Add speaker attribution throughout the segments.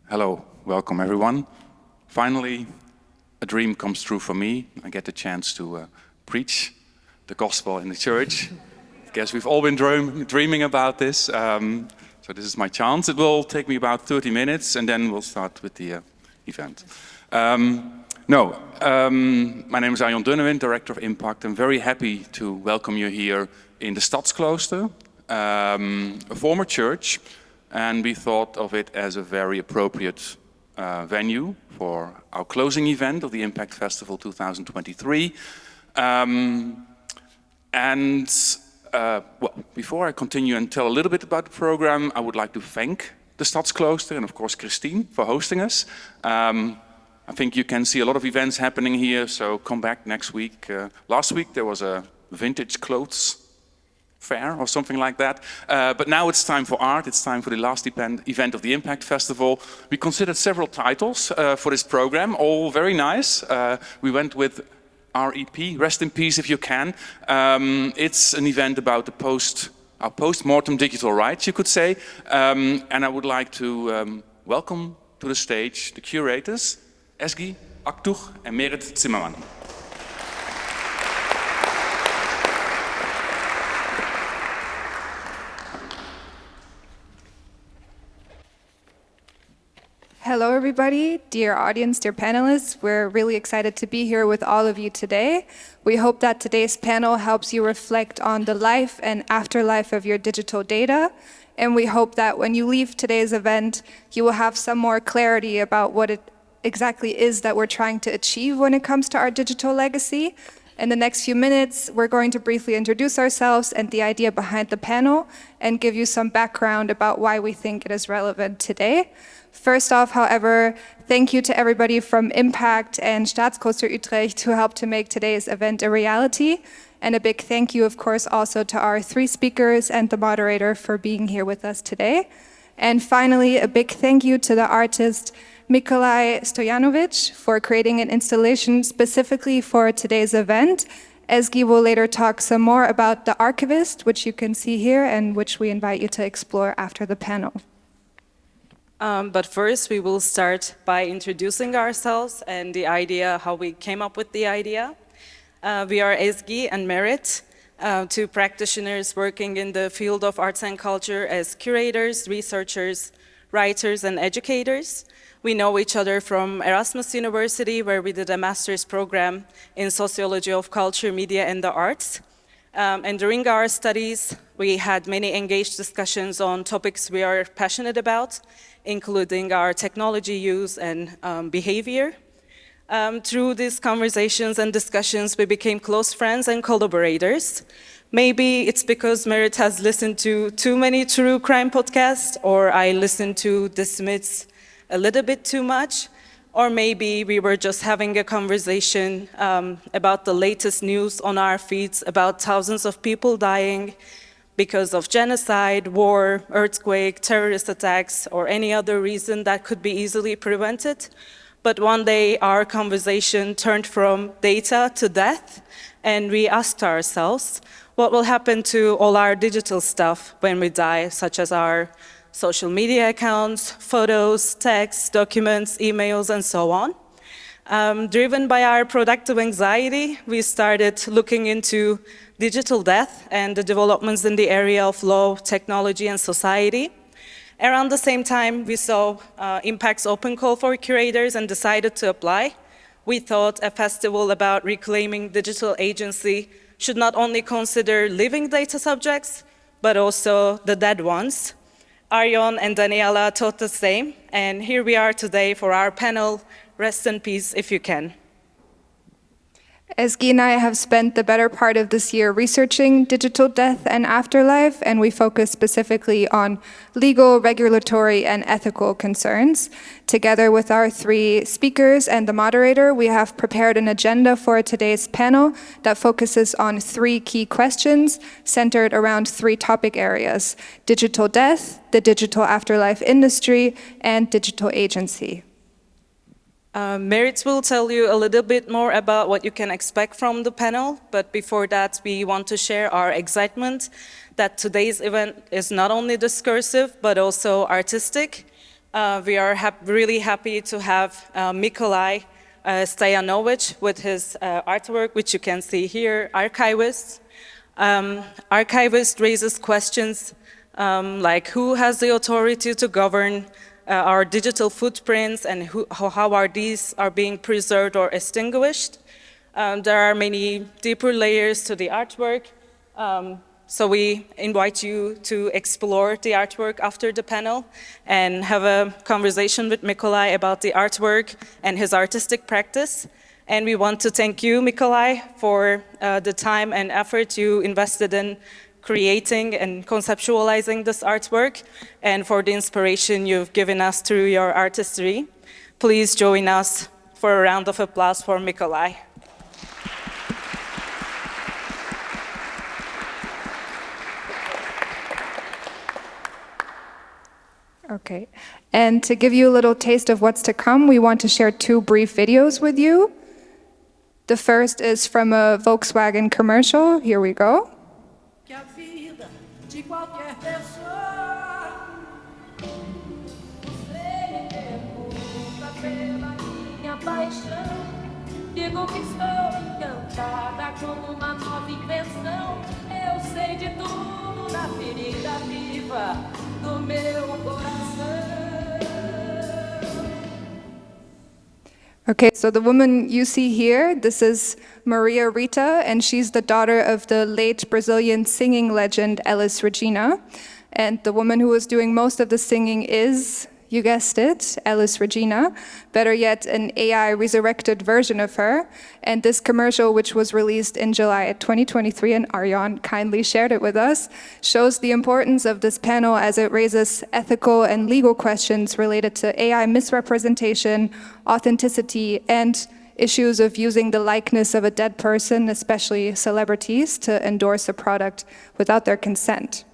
Speaker 1: Hello, welcome everyone. Finally, a dream comes true for me. I get the chance to preach the gospel in the church. I guess we've all been dreaming about this. So this is my chance. It will take me about 30 minutes and then we'll start with the event. My name is Arjan Dunnewind, Director of IMPAKT. I'm very happy to welcome you here in the Stadsklooster, a former church, and we thought of it as a very appropriate venue for our closing event of the IMPAKT Festival 2023. Well, before I continue and tell a little bit about the program, I would like to thank the Stadsklooster and of course Christine for hosting us. I think you can see a lot of events happening here, so come back next week. Last week there was a vintage clothes fair or something like that. But now it's time for art, it's time for the last event of the IMPAKT Festival. We considered several titles for this program, all very nice. We went with REP, Rest in Peace If You Can. It's an event about our post-mortem digital rights, you could say. And I would like to welcome to the stage the curators, Ezgi, Aktug and Mireille Zimmermann.
Speaker 2: Hello everybody, dear audience, dear panelists. We're really excited to be here with all of you today. We hope that today's panel helps you reflect on the life and afterlife of your digital data. And we hope that when you leave today's event, you will have some more clarity about what it exactly is that we're trying to achieve when it comes to our digital legacy. In the next few minutes, we're going to briefly introduce ourselves and the idea behind the panel and give you some background about why we think it is relevant today. First off, however, thank you to everybody from IMPAKT and Stadsklooster Utrecht who helped to make today's event a reality. And a big thank you, of course, also to our three speakers and the moderator for being here with us today. And finally, a big thank you to the artist Mireille Stojanovic for creating an installation specifically for today's event. Ezgi will later talk some more about the archivist, which you can see here and which we invite you to explore after the panel.
Speaker 3: But first, we will start by introducing ourselves and the idea, how we came up with the idea. We are Ezgi and Mireille, two practitioners working in the field of arts and culture as curators, researchers, writers, and educators. We know each other from Erasmus University, where we did a master's program in sociology of culture, media, and the arts. And during our studies, we had many engaged discussions on topics we are passionate about, including our technology use and behavior. Through these conversations and discussions, we became close friends and collaborators. Maybe it's because Mireille has listened to too many true crime podcasts, or I listened to The Smiths a little bit too much, or maybe we were just having a conversation about the latest news on our feeds about thousands of people dying because of genocide, war, earthquake, terrorist attacks, or any other reason that could be easily prevented. But one day our conversation turned from data to death, and we asked ourselves, what will happen to all our digital stuff when we die, such as our social media accounts, photos, texts, documents, emails, and so on. Driven by our productive anxiety, we started looking into digital death and the developments in the area of law, technology, and society. Around the same time, we saw IMPAKT's open call for curators and decided to apply. We thought a festival about reclaiming digital agency should not only consider living data subjects, but also the dead ones. Arjan and Daniela thought the same, and here we are today for our panel, Rest in Peace If You Can.
Speaker 2: Ezgi and I have spent the better part of this year researching digital death and afterlife, and we focus specifically on legal, regulatory, and ethical concerns. Together with our three speakers and the moderator, we have prepared an agenda for today's panel that focuses on three key questions centered around three topic areas: digital death, the digital afterlife industry, and digital agency.
Speaker 3: Mireille will tell you a little bit more about what you can expect from the panel, but before that, we want to share our excitement that today's event is not only discursive, but also artistic. We are really happy to have Mireille Stojanovic with his artwork, which you can see here, archivist. Archivist raises questions like who has the authority to govern our digital footprints and how are these being preserved or extinguished. There are many deeper layers to the artwork. So we invite you to explore the artwork after the panel and have a conversation with Mireille about the artwork and his artistic practice. And we want to thank you, Mireille, for the time and effort you invested in creating and conceptualizing this artwork and for the inspiration you've given us through your artistry. Please join us for a round of applause for Mireille.
Speaker 2: Okay, and to give you a little taste of what's to come, we want to share 2 brief videos with you. The first is from a Volkswagen commercial. Here we go.
Speaker 4: Que a vida de qualquer pessoa você pergunta pela minha paixão. Digo que estou encantada com uma nova invenção. Eu sei de tudo da ferida viva do meu coração.
Speaker 2: Okay, so the woman you see here, this is Maria Rita, and she's the daughter of the late Brazilian singing legend Elis Regina. And the woman who was doing most of the singing is, you guessed it, Elis Regina. Better yet, an AI resurrected version of her. And this commercial, which was released in July 2023, and Arjan kindly shared it with us, shows the importance of this panel as it raises ethical and legal questions related to AI misrepresentation, authenticity, and issues of using the likeness of a dead person, especially celebrities, to endorse a product without their consent.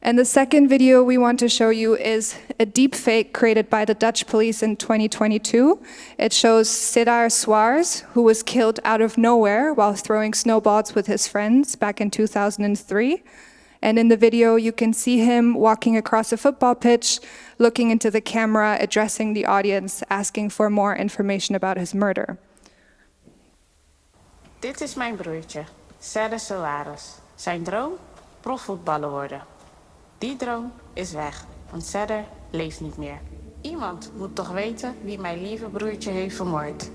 Speaker 2: And the second video we want to show you is a deepfake created by the Dutch police in 2022. It shows Sidar Swaars, who was killed out of nowhere while throwing snowballs with his friends back in 2003. And in the video, you can see him walking across a football pitch, looking into the camera, addressing the audience, asking for more information about his murder.
Speaker 5: Dit is mijn broertje, Sidar Swaars. Zijn droom? Profvoetballer worden. Die droom is weg, want Sidar leeft niet meer. Iemand moet toch weten wie mijn lieve broertje heeft vermoord.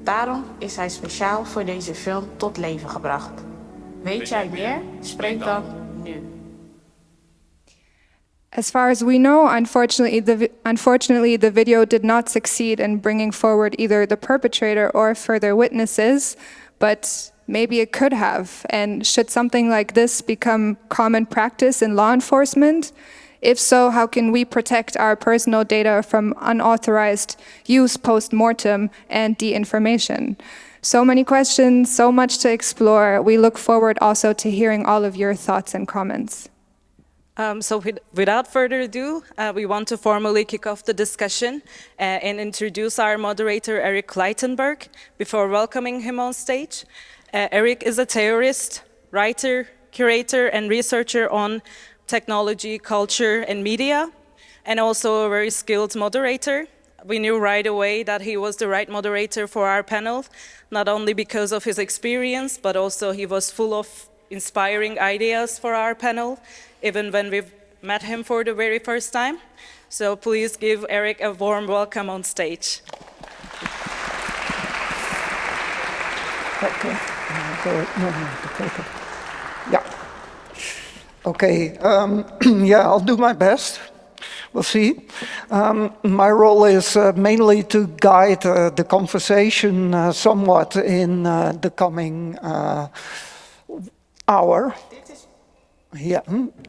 Speaker 5: Daarom is hij speciaal voor deze film tot leven gebracht. Weet jij meer? Spreek dan nu.
Speaker 2: As far as we know, unfortunately, the video did not succeed in bringing forward either the perpetrator or further witnesses, but maybe it could have. And should something like this become common practice in law enforcement? If so, how can we protect our personal data from unauthorized use post-mortem and de-information? So many questions, so much to explore. We look forward also to hearing all of your thoughts and comments.
Speaker 3: So without further ado, we want to formally kick off the discussion and introduce our moderator, Eric Kluitenberg, before welcoming him on stage. Eric is a theorist, writer, curator, and researcher on technology, culture, and media, and also a very skilled moderator. We knew right away that he was the right moderator for our panel, not only because of his experience, but also he was full of inspiring ideas for our panel, even when we've met him for the very first time. So please give Eric a warm welcome on stage.
Speaker 6: Okay. Yeah. Okay. Yeah, I'll do my best. We'll see. My role is mainly to guide the conversation somewhat in the coming hour. Yeah,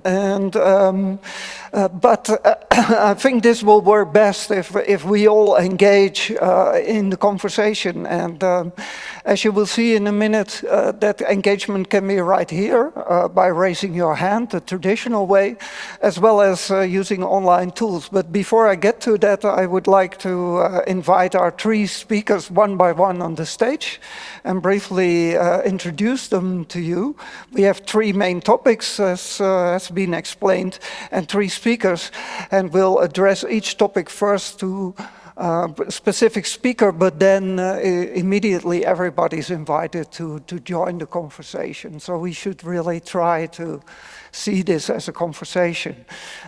Speaker 6: and but I think this will work best if we all engage in the conversation. And as you will see in a minute, that engagement can be right here by raising your hand, the traditional way, as well as using online tools. But before I get to that, I would like to invite our 3 speakers one by one on the stage and briefly introduce them to you. We have 3 main topics has been explained, and 3 speakers, and we'll address each topic first to specific speaker, but then immediately everybody's invited to join the conversation. So we should really try to see this as a conversation.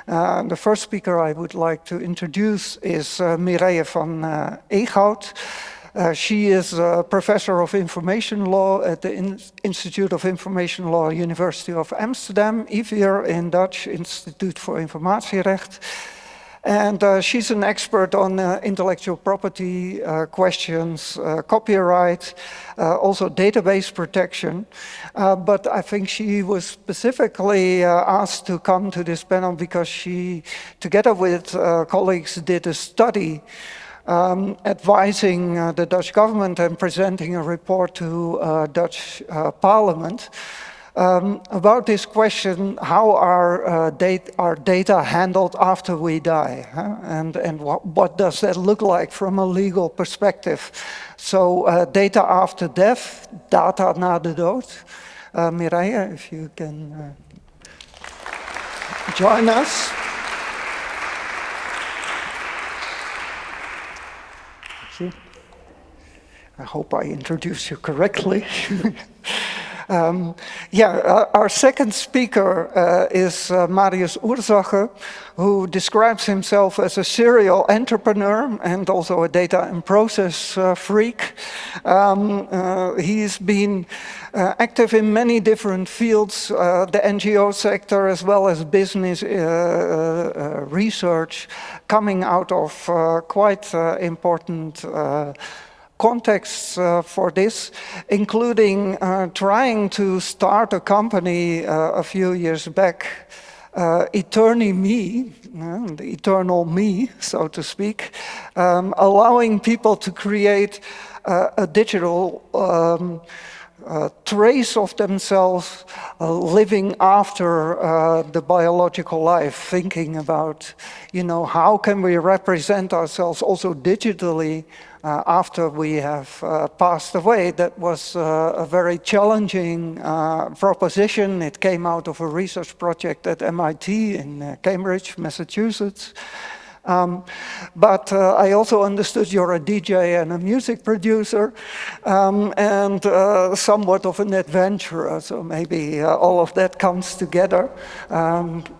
Speaker 6: The first speaker I would like to introduce is Mireille van Eechoud. She is a professor of information law at the Institute of Information Law, University of Amsterdam, IVIR in Dutch, Instituut voor Informatierecht. And she's an expert on intellectual property questions, copyright, also database protection. But I think she was specifically asked to come to this panel because she, together with colleagues, did a study advising the Dutch government and presenting a report to Dutch Parliament about this question: how are data handled after we die, huh? And what does that look like from a legal perspective? So data after death, data na de dood. Mireille, if you can join us. Thank you. I hope I introduced you correctly. Our second speaker is Marius Ursache, who describes himself as a serial entrepreneur and also a data and process freak. He's been active in many different fields, the NGO sector as well as business research, coming out of quite important contexts for this, including trying to start a company a few years back, Eterni Me, the eternal me, so to speak, allowing people to create a digital trace of themselves living after the biological life, thinking about, how can we represent ourselves also digitally after we have passed away. That was a very challenging proposition. It came out of a research project at MIT in Cambridge, Massachusetts. But I also understood you're a DJ and a music producer, and somewhat of an adventurer, so maybe all of that comes together.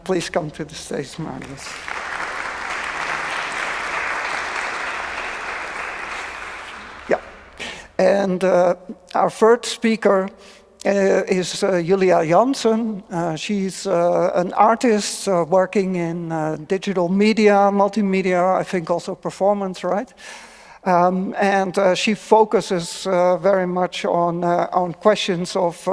Speaker 6: Please come to the stage, Marius. And our third speaker is Julia Janssen. She's an artist working in digital media, multimedia, I think also performance, right? And she focuses very much on questions of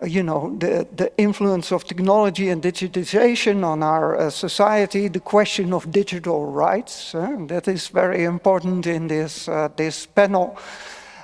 Speaker 6: the influence of technology and digitization on our society, the question of digital rights. That is very important in this panel.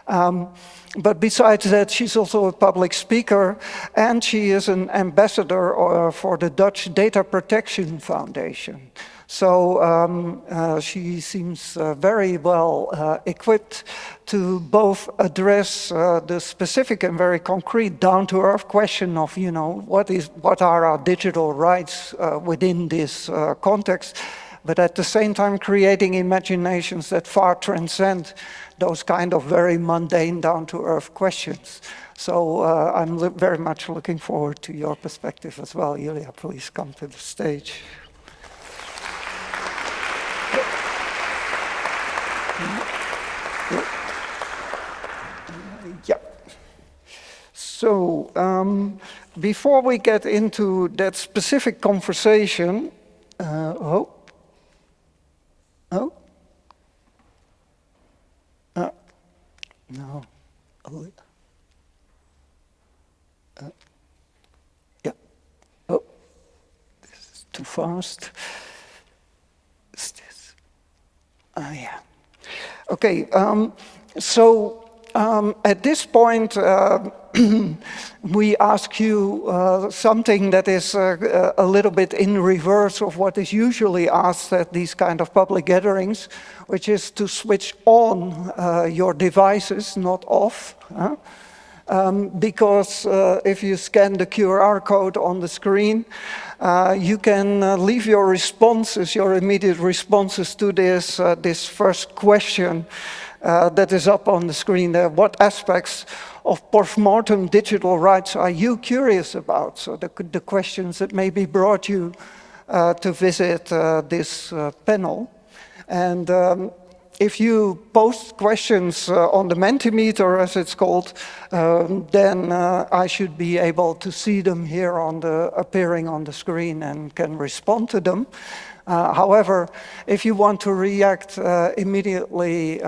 Speaker 6: But besides that, she's also a public speaker, and she is an ambassador for the Dutch Data Protection Foundation. So she seems very well equipped to both address the specific and very concrete, down-to-earth question of, what are our digital rights within this context, but at the same time creating imaginations that far transcend those kind of very mundane, down-to-earth questions. So I'm very much looking forward to your perspective as well. Julia, please come to the stage. Yeah. So before we get into that specific conversation, no. Yeah. Oh, this is too fast. Is this? Yeah. Okay. So at this point, we ask you something that is a little bit in reverse of what is usually asked at these kind of public gatherings, which is to switch on your devices, not off. because if you scan the QR code on the screen, you can leave your responses, your immediate responses to this first question that is up on the screen there. What aspects of postmortem digital rights are you curious about? So the questions that maybe brought you to visit this panel. And if you post questions on the Mentimeter, as it's called, then I should be able to see them here appearing on the screen and can respond to them. However, if you want to react immediately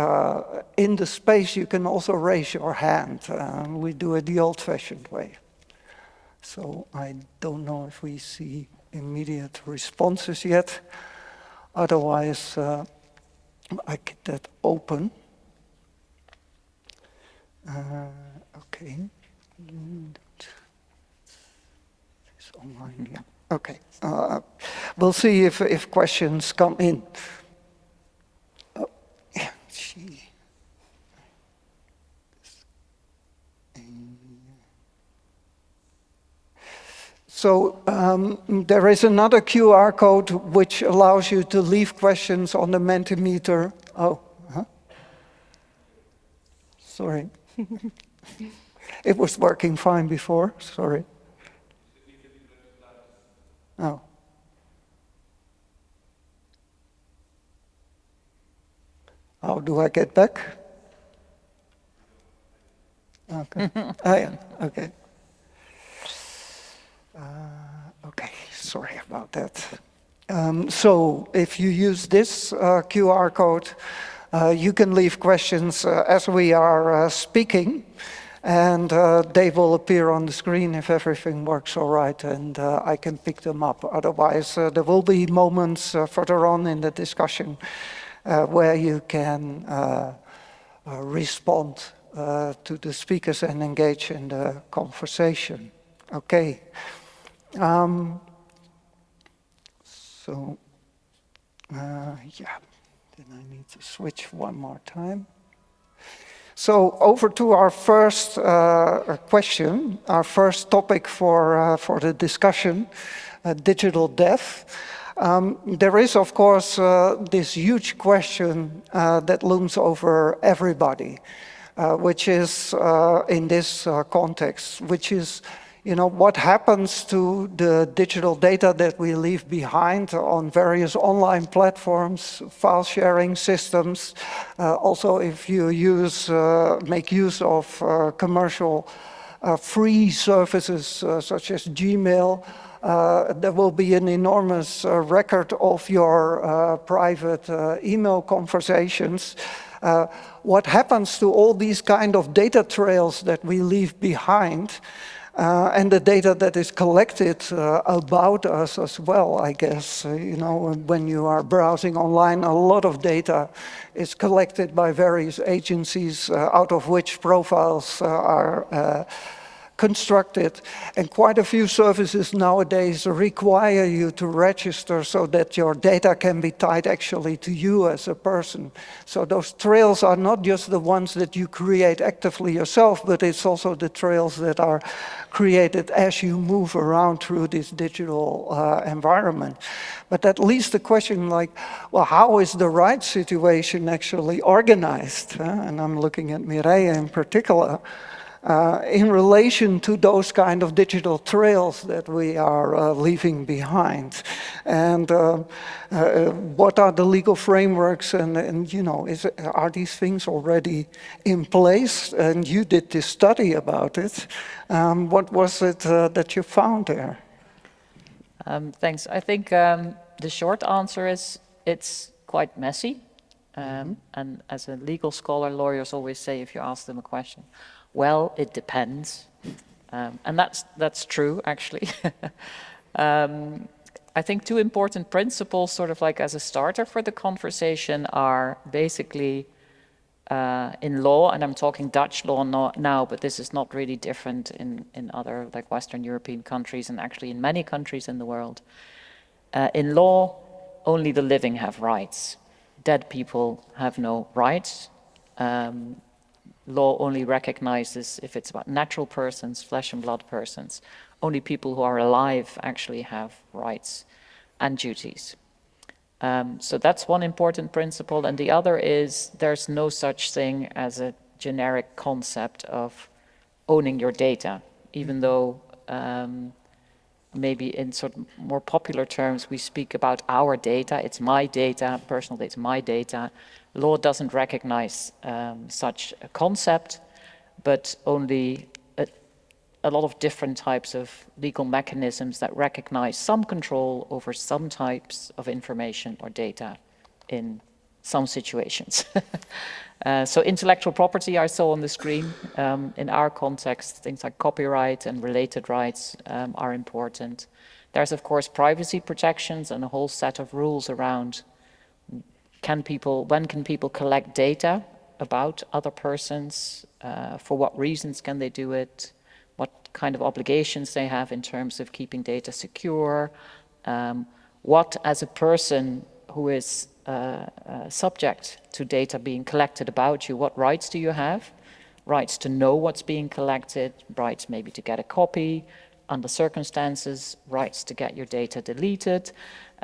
Speaker 6: in the space, you can also raise your hand. We do it the old-fashioned way. So I don't know if we see immediate responses yet. Otherwise, I get that open. Okay. It's online, yeah. Okay. We'll see if questions come in. Oh, yeah, So there is another QR code which allows you to leave questions on the Mentimeter. Oh, huh? Sorry. It was working fine before, sorry. Oh. How do I get back? Okay. Yeah, okay. Okay, sorry about that. So if you use this QR code, you can leave questions as we are speaking, and they will appear on the screen if everything works all right, and I can pick them up. Otherwise, there will be moments further on in the discussion where you can respond to the speakers and engage in the conversation. Okay. Yeah, then I need to switch one more time. So over to our first question, our first topic for the discussion, digital death. There is, of course, this huge question that looms over everybody, which is in this context, which is, you know, what happens to the digital data that we leave behind on various online platforms, file sharing systems. Also, if you make use of commercial free services such as Gmail, there will be an enormous record of your private email conversations. What happens to all these kind of data trails that we leave behind? And the data that is collected about us as well, I guess. You know, when you are browsing online, a lot of data is collected by various agencies, out of which profiles are constructed. And quite a few services nowadays require you to register so that your data can be tied actually to you as a person. So those trails are not just the ones that you create actively yourself, but it's also the trails that are created as you move around through this digital environment. But that leads the question like, well, how is the rights situation actually organized? And I'm looking at Mireille in particular. In relation to those kind of digital trails that we are leaving behind. And what are the legal frameworks and you know, are these things already in place? And you did this study about it. What was it that you found there?
Speaker 7: Thanks. I think the short answer is it's quite messy. And as a legal scholar, lawyers always say if you ask them a question, well, it depends. And that's true, actually. I think two important principles, sort of like as a starter for the conversation, are basically in law, and I'm talking Dutch law now, but this is not really different in other like Western European countries and actually in many countries in the world. In law, only the living have rights. Dead people have no rights. law only recognizes, if it's about natural persons, flesh and blood persons, only people who are alive actually have rights and duties. So that's one important principle. And the other is there's no such thing as a generic concept of owning your data, even though maybe in sort of more popular terms we speak about our data, it's my data, personal data, it's my data. Law doesn't recognize such a concept, but only a lot of different types of legal mechanisms that recognize some control over some types of information or data in some situations. So intellectual property I saw on the screen. In our context, things like copyright and related rights are important. There's of course privacy protections and a whole set of rules around when can people collect data about other persons, for what reasons can they do it, what kind of obligations they have in terms of keeping data secure, what as a person who is subject to data being collected about you, what rights do you have? Rights to know what's being collected, rights maybe to get a copy, under circumstances, rights to get your data deleted.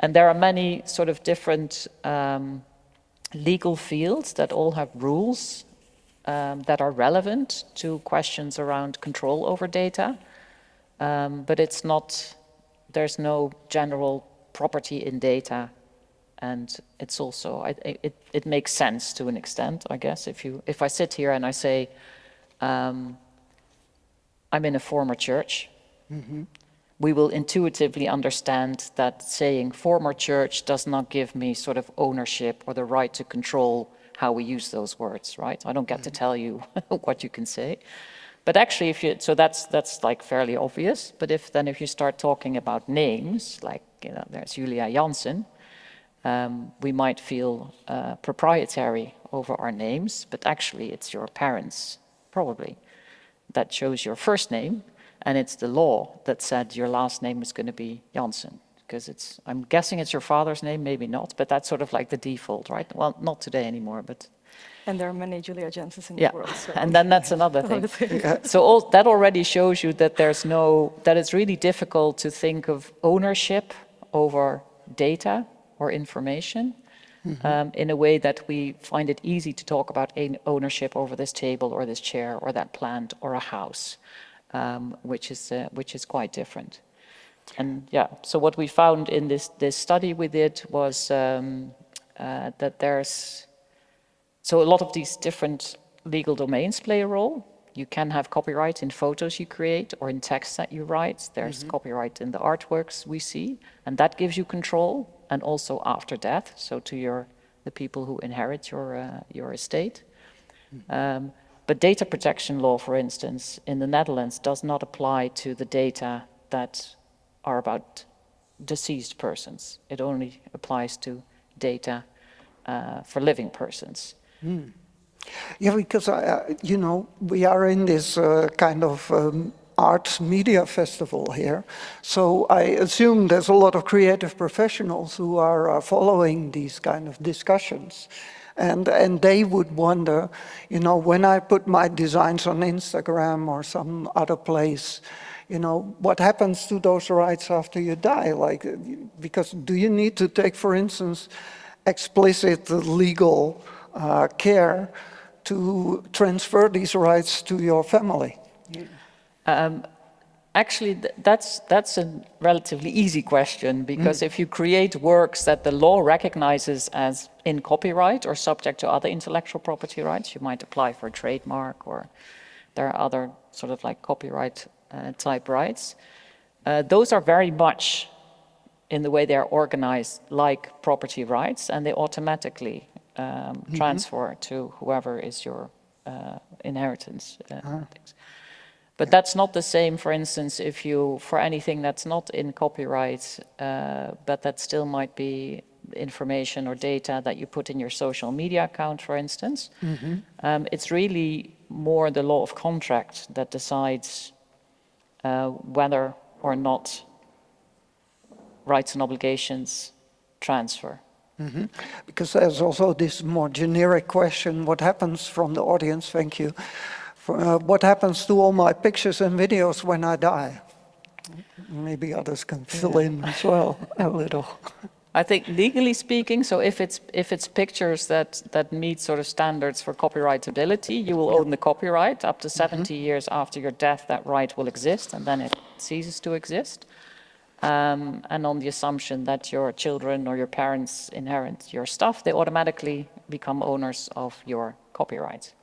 Speaker 7: And there are many sort of different legal fields that all have rules that are relevant to questions around control over data. But it's not, there's no general property in data. And it's also, it makes sense to an extent, I guess. If I sit here and I say, I'm in a former church, we will intuitively understand that saying former church does not give me sort of ownership or the right to control how we use those words, right? I don't get to tell you what you can say. But actually, so that's like fairly obvious. But if you start talking about names, like, there's Julia Janssen, we might feel proprietary over our names, but actually it's your parents, probably, that chose your first name, and it's the law that said your last name is going to be Janssen, because I'm guessing it's your father's name, maybe not, but that's sort of like the default, right? Well, not today anymore, but...
Speaker 8: And there are many Julia Janssens in the world. So.
Speaker 7: And then that's another thing. So that already shows you that that it's really difficult to think of ownership over data or information in a way that we find it easy to talk about ownership over this table or this chair or that plant or a house, which is quite different. And yeah, so what we found in this study we did was that there's, so a lot of these different legal domains play a role. You can have copyright in photos you create or in text that you write. There's copyright in the artworks we see, and that gives you control, and also after death, so to the people who inherit your estate. But data protection law, for instance, in the Netherlands does not apply to the data that are about deceased persons. It only applies to data for living persons.
Speaker 6: Yeah, because, we are in this kind of arts media festival here. So I assume there's a lot of creative professionals who are following these kind of discussions. And they would wonder, when I put my designs on Instagram or some other place, what happens to those rights after you die? Like, because do you need to take, for instance, explicit legal care to transfer these rights to your family?
Speaker 7: Actually, that's a relatively easy question, because if you create works that the law recognizes as in copyright or subject to other intellectual property rights, you might apply for a trademark, or there are other sort of like copyright type rights. Those are very much in the way they're organized like property rights, and they automatically transfer to whoever is your inheritance. But that's not the same, for instance, if for anything that's not in copyright, but that still might be information or data that you put in your social media account, for instance. It's really more the law of contract that decides whether or not rights and obligations transfer.
Speaker 6: Because there's also this more generic question, what happens from the audience, thank you, what happens to all my pictures and videos when I die? Maybe others can fill in as well a little.
Speaker 7: I think legally speaking, so if it's pictures that meet sort of standards for copyrightability, you will own the copyright up to 70 years after your death. That right will exist, and then it ceases to exist. And on the assumption that your children or your parents inherit your stuff, they automatically become owners of your copyright.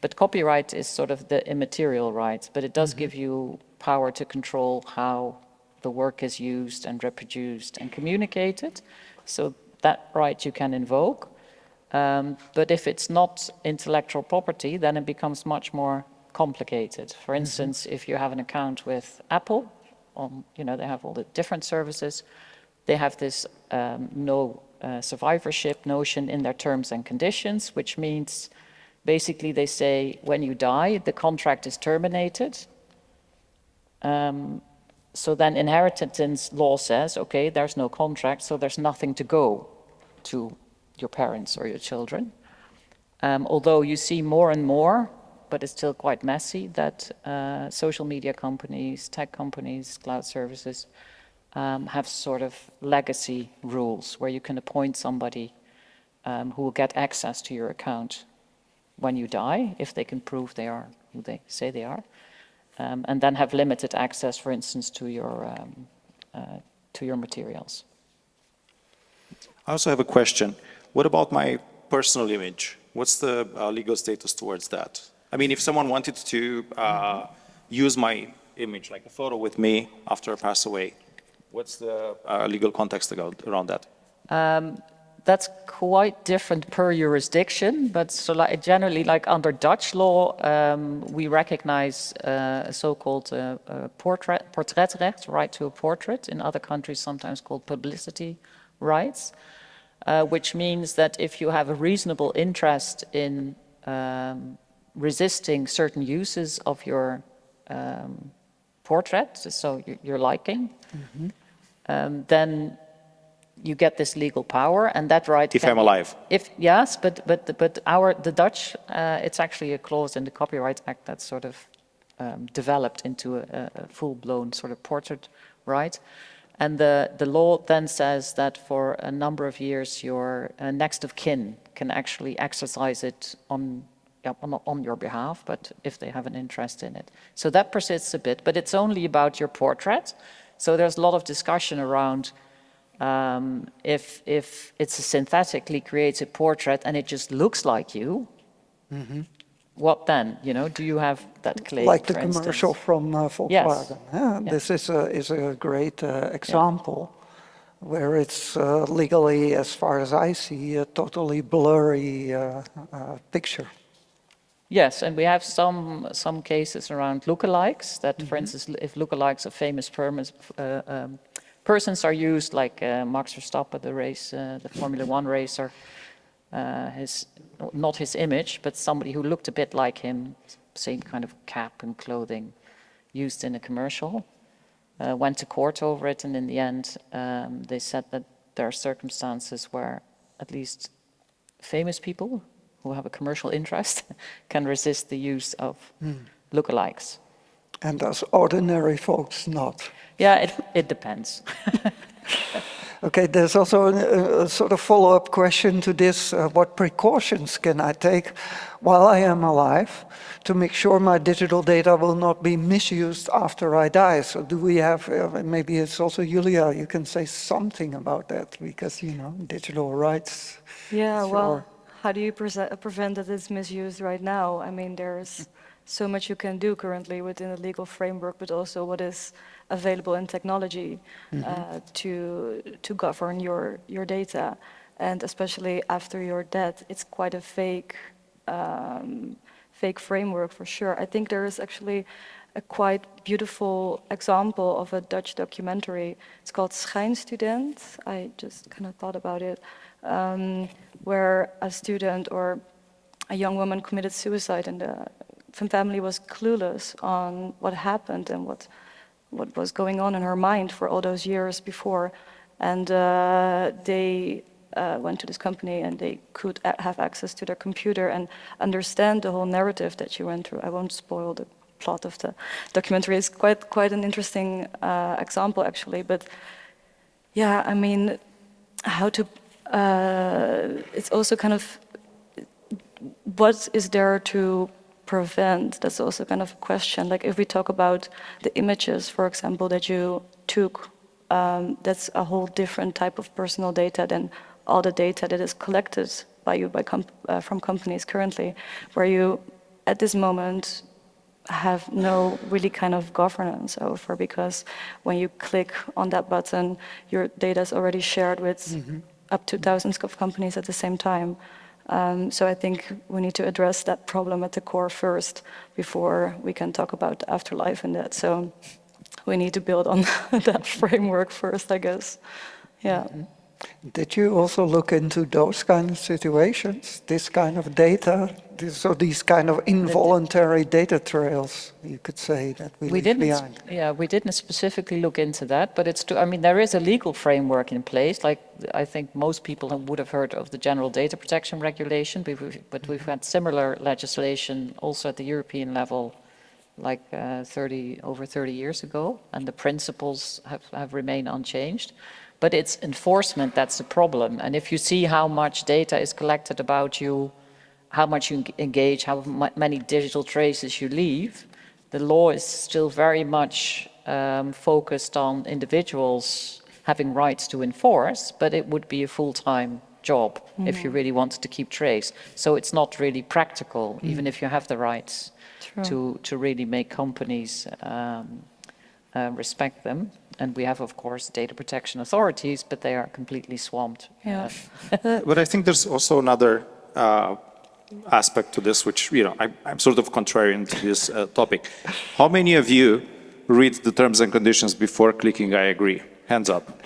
Speaker 7: But copyright is sort of the immaterial right, but it does give you power to control how the work is used and reproduced and communicated. So that right you can invoke. But if it's not intellectual property, then it becomes much more complicated. For instance, if you have an account with Apple, they have all the different services, they have this no survivorship notion in their terms and conditions, which means basically they say when you die, the contract is terminated. So then inheritance law says, okay, there's no contract, so there's nothing to go to your parents or your children. Although you see more and more, but it's still quite messy, that social media companies, tech companies, cloud services have sort of legacy rules where you can appoint somebody who will get access to your account when you die, if they can prove they are who they say they are. And then have limited access, for instance, to your materials.
Speaker 9: I also have a question. What about my personal image? What's the legal status towards that? I mean, if someone wanted to use my image, like a photo with me after I pass away, what's the legal context around that?
Speaker 7: That's quite different per jurisdiction, but so generally, like under Dutch law, we recognize a so-called portretrecht, right to a portrait. In other countries, sometimes called publicity rights, which means that if you have a reasonable interest in resisting certain uses of your portrait, so your liking, then you get this legal power, and that right.
Speaker 9: If I'm alive.
Speaker 7: Yes, but the Dutch, it's actually a clause in the Copyright Act that sort of developed into a full-blown sort of portrait right, and the law then says that for a number of years your next of kin can actually exercise it on your behalf, but if they have an interest in it. So that persists a bit, but it's only about your portrait. So there's a lot of discussion around if it's a synthetically created portrait and it just looks like you, what then? Do you have that claim?
Speaker 6: Like the commercial from Volkswagen.
Speaker 7: Yes.
Speaker 6: Yeah, this is a great example where it's legally, as far as I see, a totally blurry picture.
Speaker 7: Yes, and we have some cases around lookalikes that, for instance, if lookalikes of famous persons are used, like Max Verstappen, the Formula One racer, not his image, but somebody who looked a bit like him, same kind of cap and clothing, used in a commercial, went to court over it, and in the end, they said that there are circumstances where at least famous people who have a commercial interest can resist the use of lookalikes.
Speaker 6: And us ordinary folks not.
Speaker 7: Yeah, it depends.
Speaker 6: Okay, there's also a sort of follow-up question to this. What precautions can I take while I am alive to make sure my digital data will not be misused after I die? So do we have, maybe it's also Julia, you can say something about that, because, digital rights.
Speaker 8: Yeah, well, how do you prevent that it's misused right now? I mean, there's so much you can do currently within the legal framework, but also what is available in technology to govern your data. And especially after your death, it's quite a fake framework for sure. I think there is actually a quite beautiful example of a Dutch documentary. It's called Schijnstudent. I just kind of thought about it, where a student or a young woman committed suicide, and the family was clueless on what happened and what was going on in her mind for all those years before. And they went to this company and they could have access to their computer and understand the whole narrative that you went through. I won't spoil the plot of the documentary. It's quite an interesting example, actually. But yeah, I mean, how to... it's also kind of... What is there to prevent? That's also kind of a question. Like if we talk about the images, for example, that you took, that's a whole different type of personal data than all the data that is collected by you from companies currently, where you, at this moment, have no really kind of governance over, because when you click on that button, your data is already shared with up to thousands of companies at the same time. So I think we need to address that problem at the core first before we can talk about the afterlife and that. So we need to build on that framework first, I guess. Yeah.
Speaker 6: Did you also look into those kind of situations, this kind of data, these kind of involuntary data trails, you could say, that we leave behind?
Speaker 7: Yeah, we didn't specifically look into that, but it's I mean, there is a legal framework in place. Like I think most people would have heard of the General Data Protection Regulation, but we've had similar legislation also at the European level, like over 30 years ago, and the principles have remained unchanged. But it's enforcement that's the problem. And if you see how much data is collected about you, how much you engage, how many digital traces you leave, the law is still very much focused on individuals having rights to enforce, but it would be a full-time job if you really wanted to keep trace. So it's not really practical, even if you have the rights to really make companies respect them. And we have, of course, data protection authorities, but they are completely swamped.
Speaker 8: Yeah.
Speaker 9: But I think there's also another aspect to this, which, you know, I'm sort of contrarian to this topic. How many of you read the terms and conditions before clicking I agree? Hands up.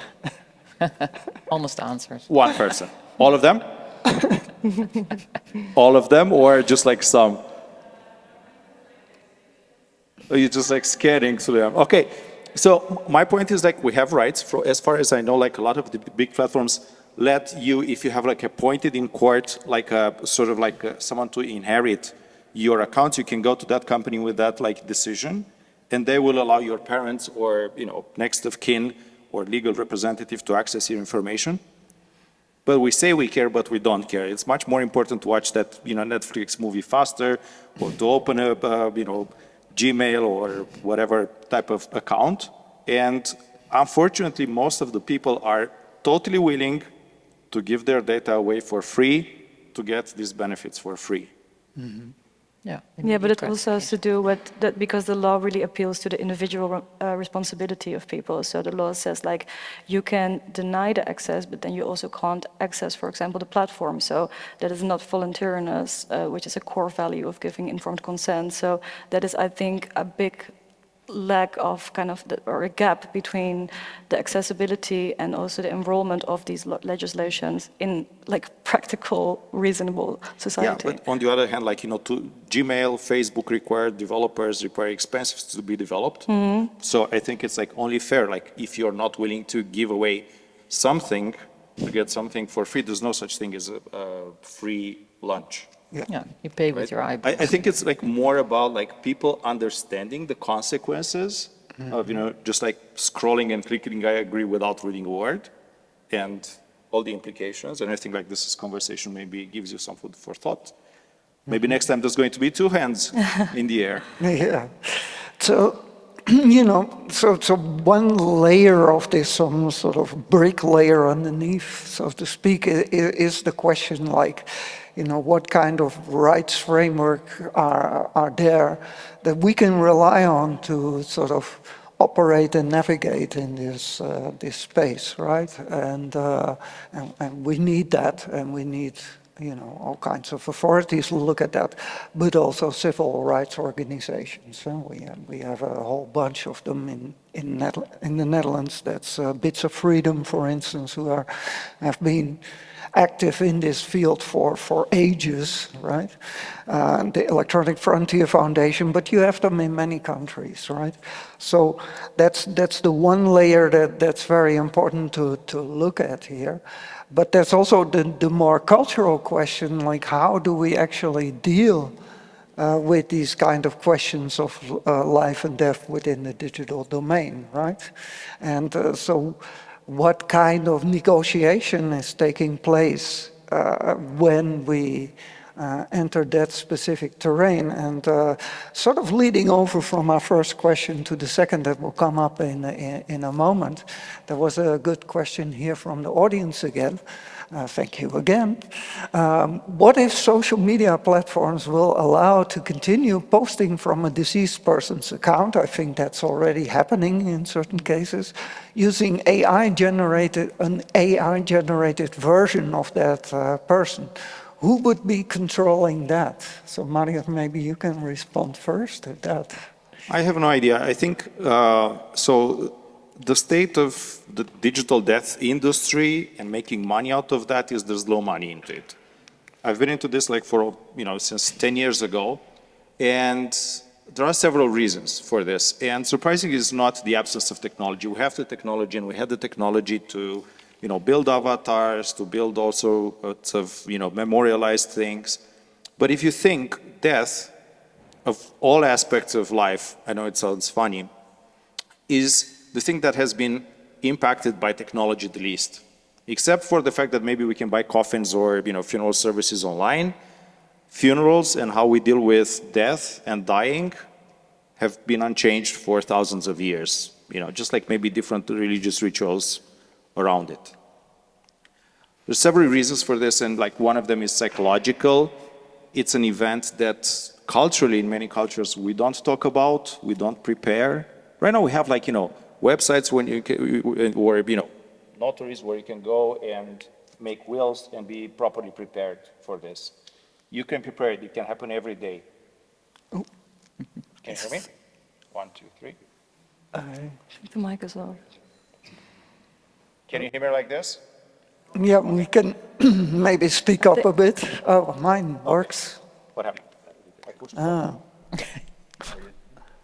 Speaker 7: Honest answers.
Speaker 9: One person. All of them? All of them, or just like some? Or you just like scanning through them? Okay. So my point is, like, we have rights. As far as I know, like a lot of the big platforms let you, if you have like appointed in court, like a sort of like someone to inherit your account, you can go to that company with that like decision, and they will allow your parents or, you know, next of kin or legal representative to access your information. But we say we care, but we don't care. It's much more important to watch that, you know, Netflix movie faster, or to open up, you know, Gmail or whatever type of account. And unfortunately, most of the people are totally willing to give their data away for free to get these benefits for free.
Speaker 8: Yeah, but it also has to do with that, because the law really appeals to the individual responsibility of people. So the law says, like, you can deny the access, but then you also can't access, for example, the platform. So that is not voluntariness, which is a core value of giving informed consent. So that is, I think, a big lack of kind of, or a gap between the accessibility and also the enrollment of these legislations in like practical, reasonable society.
Speaker 9: Yeah, but on the other hand, like, you know, to Gmail, Facebook require developers, require expenses to be developed. So I think it's like only fair, like if you're not willing to give away something to get something for free, there's no such thing as a free lunch.
Speaker 7: Yeah, you pay with your eyeballs.
Speaker 9: I think it's like more about like people understanding the consequences of, you know, just like scrolling and clicking I agree without reading a word, and all the implications. And I think like this conversation maybe gives you some food for thought. Maybe next time there's going to be two hands in the air.
Speaker 6: Yeah. So, you know, so one layer of this, some sort of brick layer underneath, so to speak, is the question like, you know, what kind of rights framework are there that we can rely on to sort of operate and navigate in this this space, right? And we need that, and we need, you know, all kinds of authorities to look at that, but also civil rights organizations. We have a whole bunch of them in the Netherlands. That's Bits of Freedom, for instance, who have been active in this field for ages, right? The Electronic Frontier Foundation, but you have them in many countries, right? So that's the one layer that's very important to look at here. But there's also the more cultural question, like how do we actually deal with these kind of questions of life and death within the digital domain, right? And so what kind of negotiation is taking place when we enter that specific terrain? And sort of leading over from our first question to the second that will come up in a moment, there was a good question here from the audience again. Thank you again. What if social media platforms will allow to continue posting from a deceased person's account? I think that's already happening in certain cases, using an AI-generated version of that person. Who would be controlling that? So Marius, maybe you can respond first to that.
Speaker 9: I have no idea. I think, so the state of the digital death industry and making money out of that is there's low money into it. I've been into this like for, since 10 years ago, and there are several reasons for this. And surprisingly, it's not the absence of technology. We have the technology, and we had the technology to build avatars, to build also lots of, memorialized things. But if you think death, of all aspects of life, I know it sounds funny, is the thing that has been impacted by technology the least. Except for the fact that maybe we can buy coffins or, funeral services online, funerals and how we deal with death and dying have been unchanged for thousands of years. Just like maybe different religious rituals around it. There's several reasons for this, and like one of them is psychological. It's an event that culturally, in many cultures, we don't talk about, we don't prepare. Right now we have like, websites when you can, or, notaries where you can go and make wills and be properly prepared for this. You can prepare it, it can happen every day.
Speaker 6: Oh.
Speaker 9: Can you hear me? 1, 2, 3.
Speaker 8: The mic as well.
Speaker 9: Can you hear me like this?
Speaker 6: Yeah, we can maybe speak up a bit. Oh, mine works.
Speaker 9: What happened? I pushed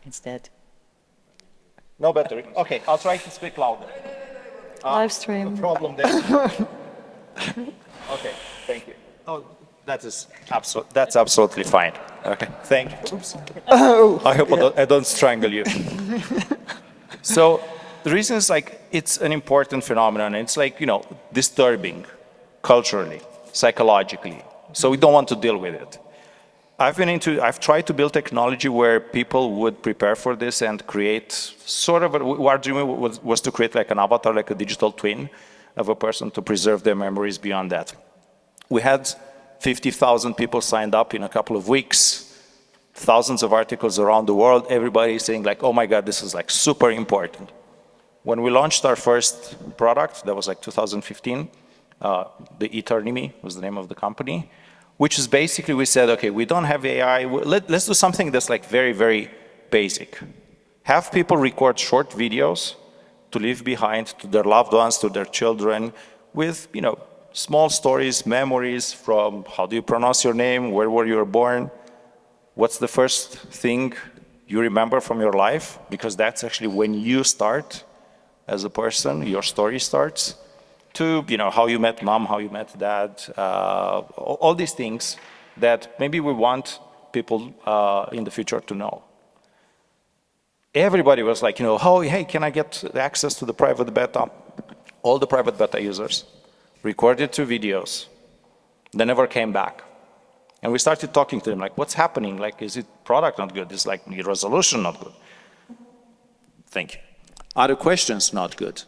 Speaker 7: It's dead.
Speaker 9: No battery. Okay, I'll try to speak louder.
Speaker 8: Live stream.
Speaker 9: The problem there. Okay, thank you. Oh, that's absolutely fine. Okay, thank you. Oops.
Speaker 6: Oh,
Speaker 9: I hope I don't strangle you. So the reason is like it's an important phenomenon. It's like disturbing culturally, psychologically. So we don't want to deal with it. I've tried to build technology where people would prepare for this and create sort of, our dream was to create like an avatar, like a digital twin of a person to preserve their memories beyond that. We had 50,000 people signed up in a couple of weeks, thousands of articles around the world, everybody saying like, oh my God, this is like super important. When we launched our first product, that was like 2015, the Eternity was the name of the company, which is basically we said, okay, we don't have AI, let's do something that's like very, very basic. Have people record short videos to leave behind to their loved ones, to their children, with small stories, memories from how do you pronounce your name, where were you born, what's the first thing you remember from your life, because that's actually when you start as a person, your story starts. To how you met mom, how you met dad, all these things that maybe we want people in the future to know. Everybody was like, oh, hey, can I get access to the private beta? All the private beta users recorded 2 videos. They never came back. And we started talking to them, like, what's happening? Like, is it product not good? Is like the resolution not good? Thank you. Are the questions not good?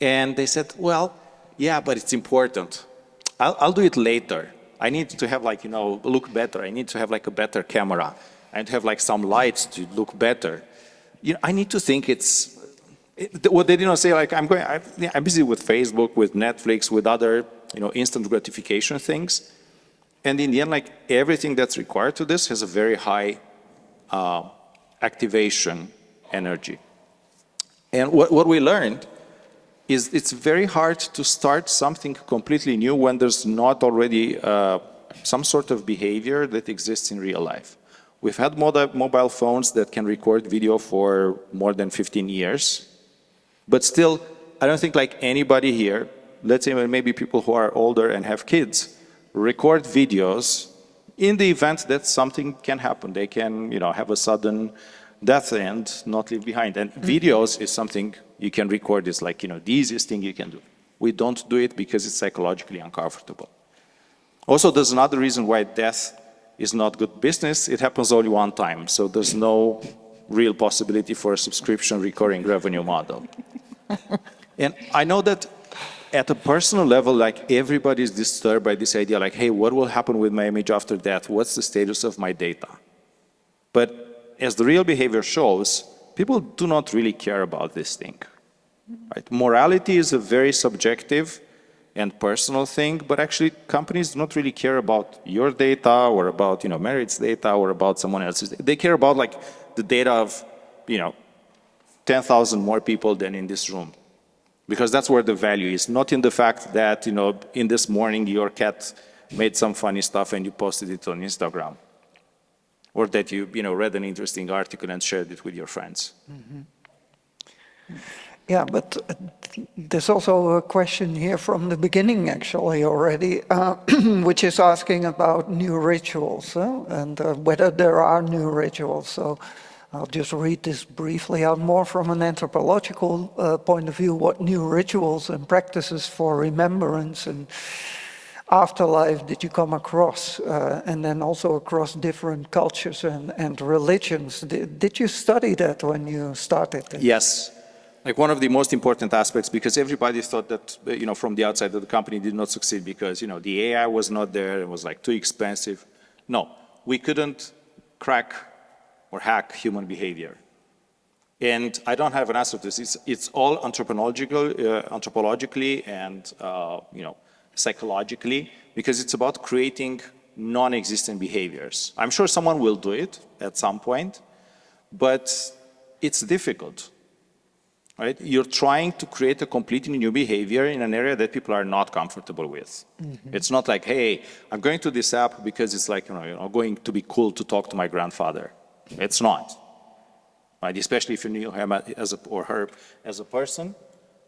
Speaker 9: And they said, well, yeah, but it's important. I'll do it later. I need to have like, look better. I need to have like a better camera. I need to have like some lights to look better. I need to think what they didn't say, like I'm busy with Facebook, with Netflix, with other, instant gratification things. And in the end, like everything that's required to this has a very high activation energy. And what we learned is it's very hard to start something completely new when there's not already some sort of behavior that exists in real life. We've had mobile phones that can record video for more than 15 years, but still, I don't think like anybody here let's say maybe people who are older and have kids, record videos in the event that something can happen. They can, have a sudden death and not leave behind. And videos is something you can record. It's like, the easiest thing you can do. We don't do it because it's psychologically uncomfortable. Also, there's another reason why death is not good business. It happens only one time. So there's no real possibility for a subscription recurring revenue model. And I know that at a personal level, like everybody is disturbed by this idea, like, hey, what will happen with my image after death? What's the status of my data? But as the real behavior shows, people do not really care about this thing. Right? Morality is a very subjective and personal thing, but actually companies do not really care about your data or about, Merit's data or about someone else's. They care about like the data of, 10,000 more people than in this room. Because that's where the value is, not in the fact that, in this morning your cat made some funny stuff and you posted it on Instagram. Or that you, read an interesting article and shared it with your friends.
Speaker 6: Mm-hmm. Yeah, but there's also a question here from the beginning, actually, already, which is asking about new rituals and whether there are new rituals. So I'll just read this briefly out more from an anthropological point of view, what new rituals and practices for remembrance and afterlife did you come across, and then also across different cultures and religions. Did you study that when you started?
Speaker 9: Yes. Like one of the most important aspects, because everybody thought that, from the outside that the company did not succeed because, the AI was not there, it was like too expensive. No, we couldn't crack or hack human behavior. And I don't have an answer to this. It's all anthropologically and, psychologically, because it's about creating non-existent behaviors. I'm sure someone will do it at some point, but it's difficult. Right? You're trying to create a completely new behavior in an area that people are not comfortable with. Mm-hmm. It's not like, hey, I'm going to this app because it's like, going to be cool to talk to my grandfather. It's not. Right? Especially if you knew him or her as a person,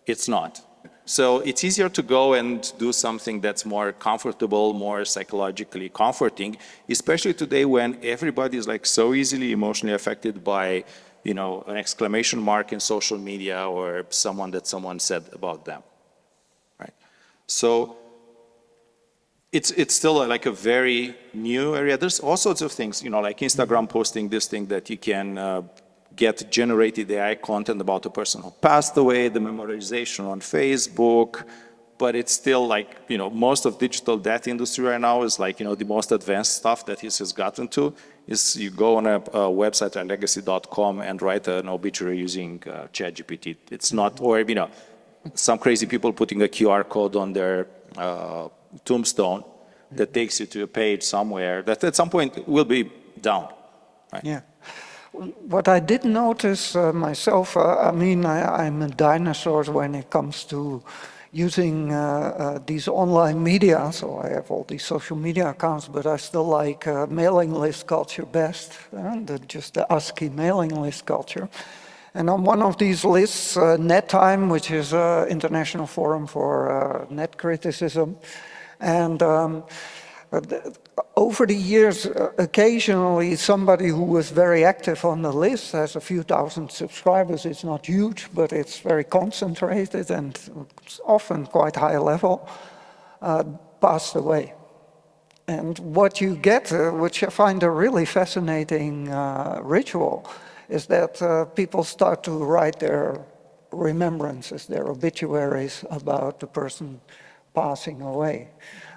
Speaker 9: it's not. So it's easier to go and do something that's more comfortable, more psychologically comforting, especially today when everybody is like so easily emotionally affected by an exclamation mark in social media or someone said about them, right? So it's still like a very new area. There's all sorts of things, like Instagram posting this thing that you can get generated AI content about a person who passed away, the memorization on Facebook, but it's still like, most of digital death industry right now is like, the most advanced stuff that this has gotten to is you go on a website like legacy.com and write an obituary using ChatGPT. It's not, or, some crazy people putting a QR code on their tombstone that takes you to a page somewhere that at some point will be down. Right?
Speaker 6: Yeah. What I did notice myself, I'm a dinosaur when it comes to using these online media, so I have all these social media accounts, but I still like mailing list culture best, just the ASCII mailing list culture. And on one of these lists, NetTime, which is an international forum for net criticism, and over the years, occasionally somebody who was very active on the list, has a few thousand subscribers, it's not huge, but it's very concentrated and often quite high level, passed away. And what you get, which I find a really fascinating ritual, is that people start to write their remembrances, their obituaries about the person passing away.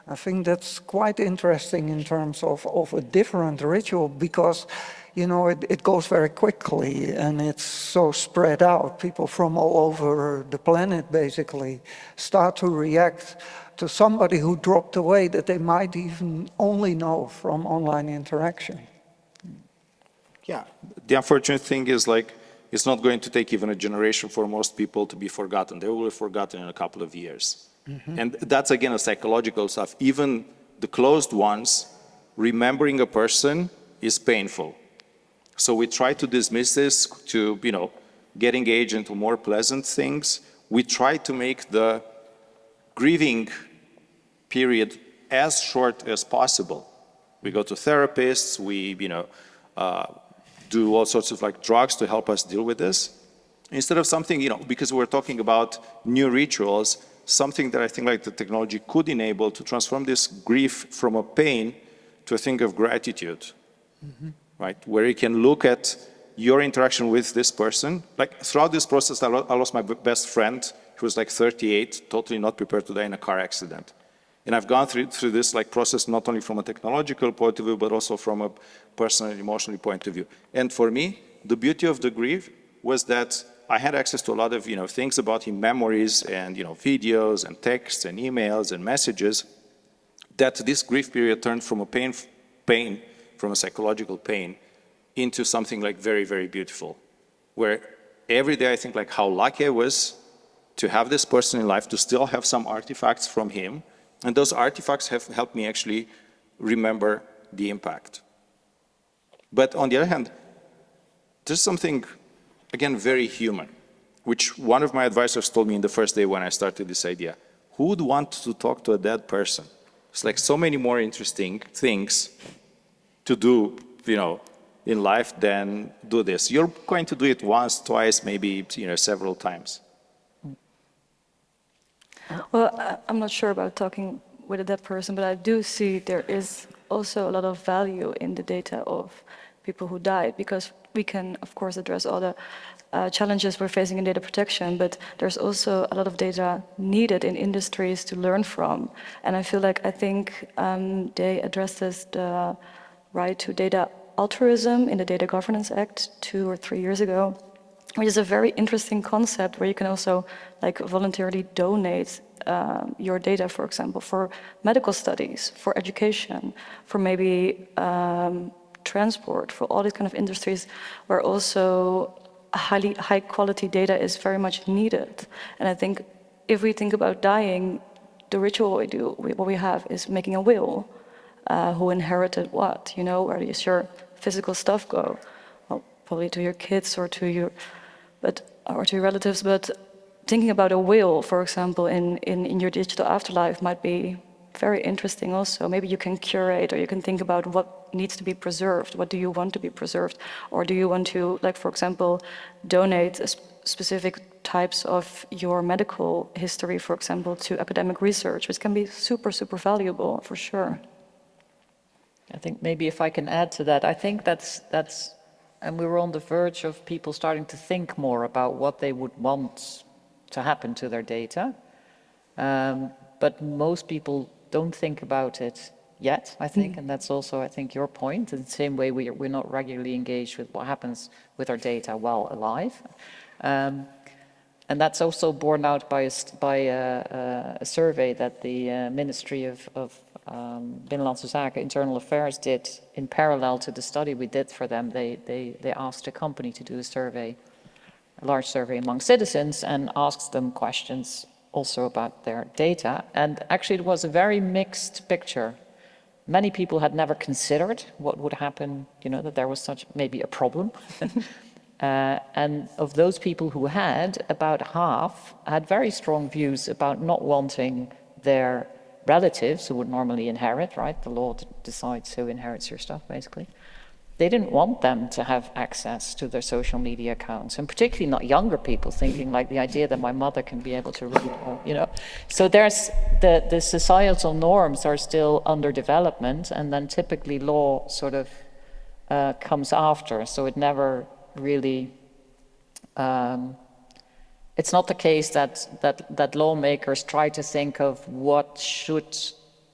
Speaker 6: I think that's quite interesting in terms of a different ritual because, it goes very quickly and it's so spread out. People from all over the planet basically start to react to somebody who dropped away that they might even only know from online interaction.
Speaker 9: Yeah, the unfortunate thing is like, it's not going to take even a generation for most people to be forgotten. They will be forgotten in a couple of years. Mm-hmm. And that's again a psychological stuff. Even the closed ones, remembering a person is painful. So we try to dismiss this to, get engaged into more pleasant things. We try to make the grieving period as short as possible. We go to therapists, we do all sorts of like drugs to help us deal with this. Instead of something, because we're talking about new rituals, something that I think like the technology could enable to transform this grief from a pain to a thing of gratitude, right? Where you can look at your interaction with this person. Like throughout this process, I lost my best friend, who was like 38, totally not prepared to die in a car accident. And I've gone through this like process not only from a technological point of view, but also from a personal and emotional point of view. And for me, the beauty of the grief was that I had access to a lot of things about him, memories and videos and texts and emails and messages, that this grief period turned from a pain, from a psychological pain, into something like very, very beautiful. Where every day I think like how lucky I was to have this person in life, to still have some artifacts from him. And those artifacts have helped me actually remember the impact. But on the other hand, there's something, again, very human, which one of my advisors told me in the first day when I started this idea. Who would want to talk to a dead person? It's like so many more interesting things to do, in life than do this. You're going to do it once, twice, maybe, several times.
Speaker 8: Well, I'm not sure about talking with a dead person, but I do see there is also a lot of value in the data of people who died, because we can, of course, address all the challenges we're facing in data protection, but there's also a lot of data needed in industries to learn from. And I think they addressed this, the right to data altruism in the Data Governance Act 2 or 3 years ago, which is a very interesting concept where you can also voluntarily donate your data, for example, for medical studies, for education, for maybe transport, for all these kind of industries where also high quality data is very much needed. And I think if we think about dying, the ritual what we have is making a will. Who inherited what? Where does your physical stuff go? Well, probably to your kids or to your relatives. But thinking about a will, for example, in your digital afterlife might be very interesting also. Maybe you can curate, or you can think about what needs to be preserved. What do you want to be preserved? Or do you want to, for example, donate specific types of your medical history, for example, to academic research, which can be super, super valuable for sure.
Speaker 7: I think maybe if I can add to that, I think that's, and we were on the verge of people starting to think more about what they would want to happen to their data. But most people don't think about it yet, I think, and that's also, I think, your point. In the same way, we're not regularly engaged with what happens with our data while alive. And that's also borne out by a survey that the Ministry of Binnenlandse Zaken, Internal Affairs did in parallel to the study we did for them. They asked a company to do a survey, a large survey among citizens, and asked them questions also about their data. And actually it was a very mixed picture. Many people had never considered what would happen, that there was such maybe a problem. And of those people who had, about half had very strong views about not wanting their relatives who would normally inherit, right? The law decides who inherits your stuff, basically. They didn't want them to have access to their social media accounts, and particularly not younger people, thinking like the idea that my mother can be able to read, So there's the societal norms are still under development, and then typically law sort of comes after, so it never really, it's not the case that lawmakers try to think of what should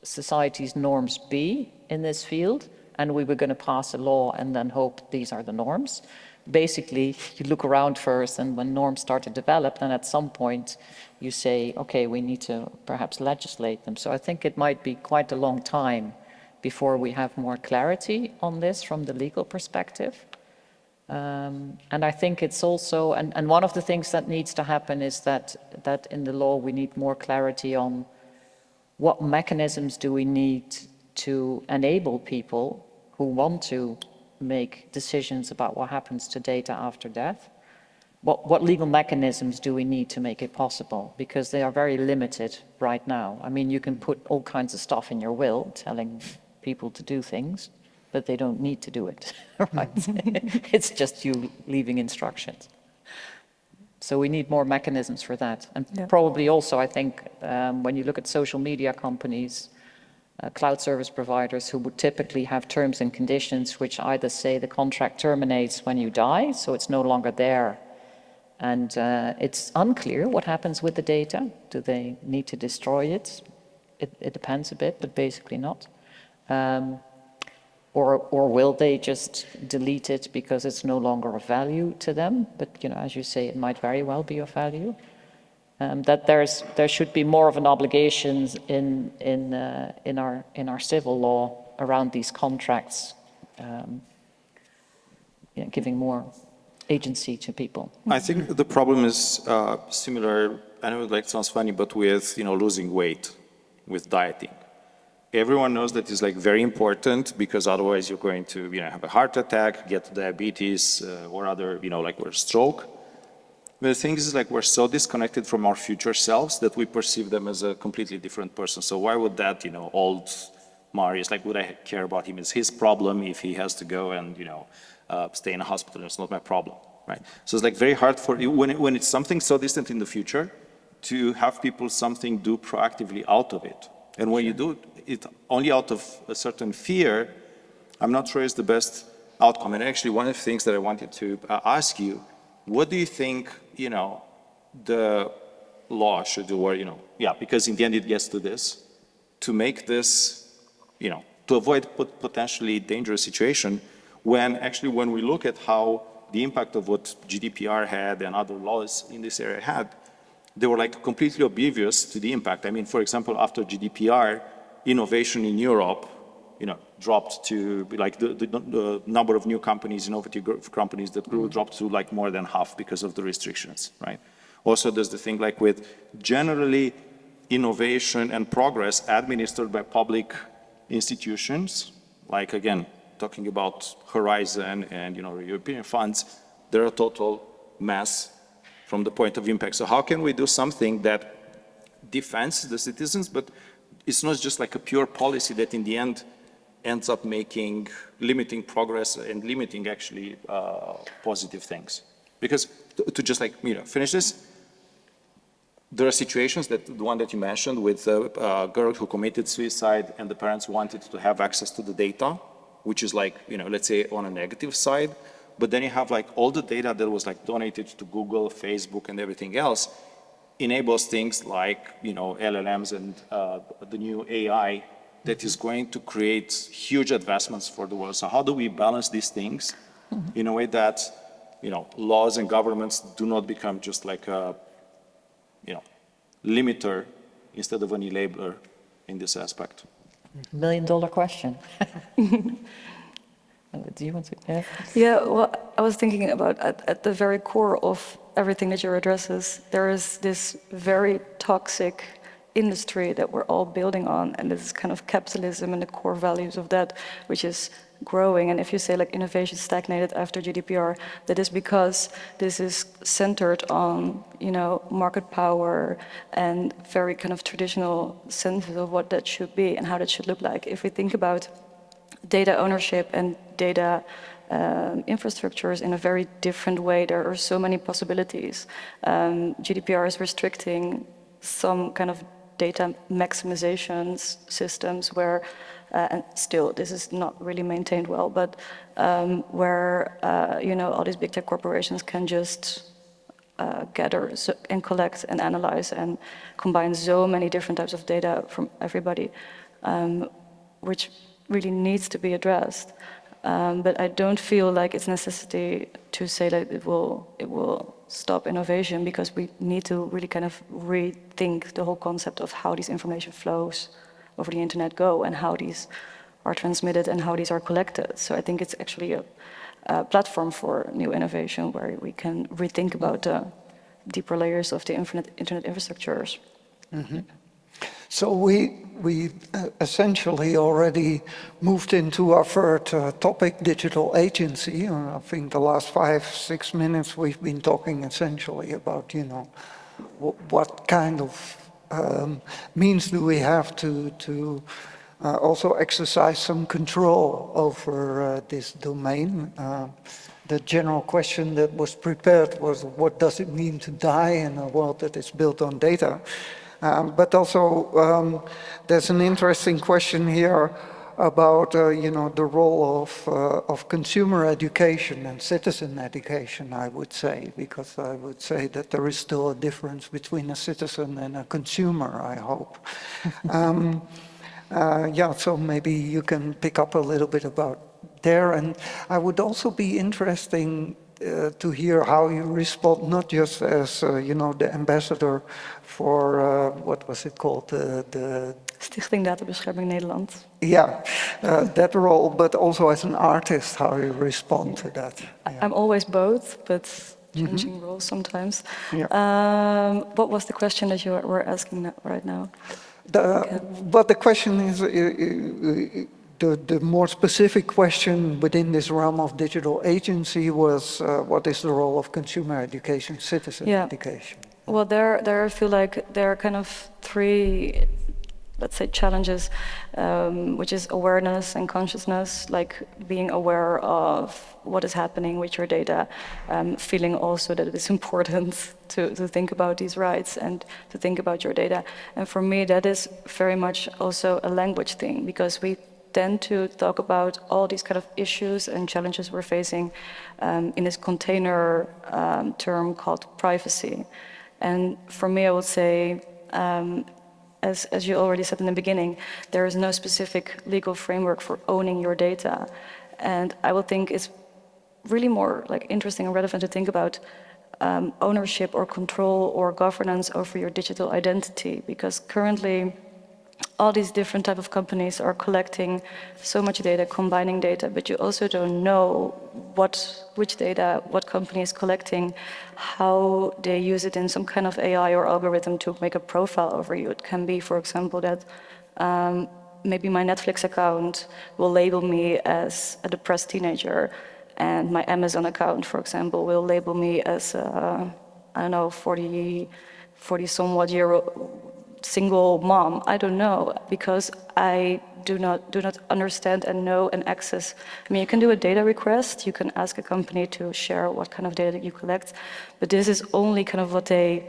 Speaker 7: society's norms be in this field, and we were going to pass a law and then hope these are the norms. Basically, you look around first, and when norms start to develop, then at some point you say, okay, we need to perhaps legislate them. So I think it might be quite a long time before we have more clarity on this from the legal perspective. And I think it's also, and one of the things that needs to happen is that in the law we need more clarity on what mechanisms do we need to enable people who want to make decisions about what happens to data after death. what legal mechanisms do we need to make it possible? Because they are very limited right now. I mean, you can put all kinds of stuff in your will, telling people to do things, but they don't need to do it, right? It's just you leaving instructions. So we need more mechanisms for that. And probably also, I think, when you look at social media companies, cloud service providers who would typically have terms and conditions which either say the contract terminates when you die, so it's no longer there. And it's unclear what happens with the data. Do they need to destroy it? It depends a bit, but basically not. Or will they just delete it because it's no longer of value to them? But as you say, it might very well be of value. That there should be more of an obligation in our civil law around these contracts, giving more agency to people.
Speaker 9: I think the problem is similar. I know it sounds funny, but with losing weight, with dieting. Everyone knows that it's very important because otherwise you're going to have a heart attack, get diabetes, or other or stroke. But the thing is we're so disconnected from our future selves that we perceive them as a completely different person. So why would that old Marius, would I care about him? It's his problem if he has to go and stay in a hospital. It's not my problem, right? So it's very hard for you when it's something so distant in the future to have people do proactively out of it. And when you do it only out of a certain fear, I'm not sure it's the best outcome. And actually, one of the things that I wanted to ask you, what do you think, the law should do, or, because in the end it gets to this, to make this, to avoid potentially dangerous situation, when we look at how the impact of what GDPR had and other laws in this area had, they were completely oblivious to the impact. I mean, for example, after GDPR, innovation in Europe, dropped to the number of new companies, innovative companies that grew, dropped to more than half because of the restrictions, right? Also, there's the thing with generally innovation and progress administered by public institutions, again, talking about Horizon and European funds, they're a total mess from the point of impact. So how can we do something that defends the citizens, but it's not just a pure policy that in the end ends up limiting progress and limiting actually positive things? Because to just finish this, there are situations the one that you mentioned with a girl who committed suicide and the parents wanted to have access to the data, which is let's say on a negative side. But then you have all the data that was donated to Google, Facebook, and everything else enables things LLMs and the new AI that is going to create huge advancements for the world. So how do we balance these things in a way that laws and governments do not become just a limiter instead of an enabler in this aspect?
Speaker 7: $1 million question. Do you want to? Yeah.
Speaker 8: Yeah, well, I was thinking about at the very core of everything that your address is, there is this very toxic industry that we're all building on, and this is kind of capitalism and the core values of that, which is growing. And if you say innovation stagnated after GDPR, that is because this is centered on market power and very kind of traditional senses of what that should be and how that should look like. If we think about data ownership and data infrastructures in a very different way, there are so many possibilities. GDPR is restricting some kind of data maximization systems where, and still this is not really maintained well, but where all these big tech corporations can just gather and collect and analyze and combine so many different types of data from everybody, which really needs to be addressed. But I don't feel like it's necessary to say that it will stop innovation, because we need to really kind of rethink the whole concept of how these information flows over the internet go and how these are transmitted and how these are collected. So I think it's actually a platform for new innovation where we can rethink about the deeper layers of the internet infrastructures.
Speaker 6: Mm-hmm. So we essentially already moved into our third topic, digital agency. I think the last 5-6 minutes we've been talking essentially about, you know, what kind of means do we have to also exercise some control over this domain. The general question that was prepared was, what does it mean to die in a world that is built on data? But also, there's an interesting question here about, you know, the role of consumer education and citizen education, I would say, because I would say that there is still a difference between a citizen and a consumer, I hope. Yeah, so maybe you can pick up a little bit about there. And I would also be interesting to hear how you respond, not just as, you know, the ambassador for, what was it called? The
Speaker 8: Stichting Databescherming Nederland.
Speaker 6: Yeah, that role, but also as an artist, how you respond to that. Yeah.
Speaker 8: I'm always both, but changing roles sometimes.
Speaker 6: Yeah.
Speaker 8: What was the question that you were asking right now?
Speaker 6: But the question is, the more specific question within this realm of digital agency was, what is the role of consumer education, citizen education?
Speaker 8: Well, there I feel like there are kind of three, let's say, challenges, which is awareness and consciousness, like being aware of what is happening with your data, feeling also that it is important to think about these rights and to think about your data. And for me, that is very much also a language thing, because we tend to talk about all these kind of issues and challenges we're facing in this container term called privacy. And for me, I would say, as you already said in the beginning, there is no specific legal framework for owning your data. And I would think it's really more like interesting and relevant to think about ownership or control or governance over your digital identity, because currently all these different type of companies are collecting so much data, combining data, but you also don't know which data, what company is collecting, how they use it in some kind of AI or algorithm to make a profile over you. It can be, for example, that maybe my Netflix account will label me as a depressed teenager, and my Amazon account, for example, will label me as I don't know, 40-somewhat year old single mom. I don't know, because I do not understand and know and access. I mean, you can do a data request, you can ask a company to share what kind of data you collect, but this is only kind of what they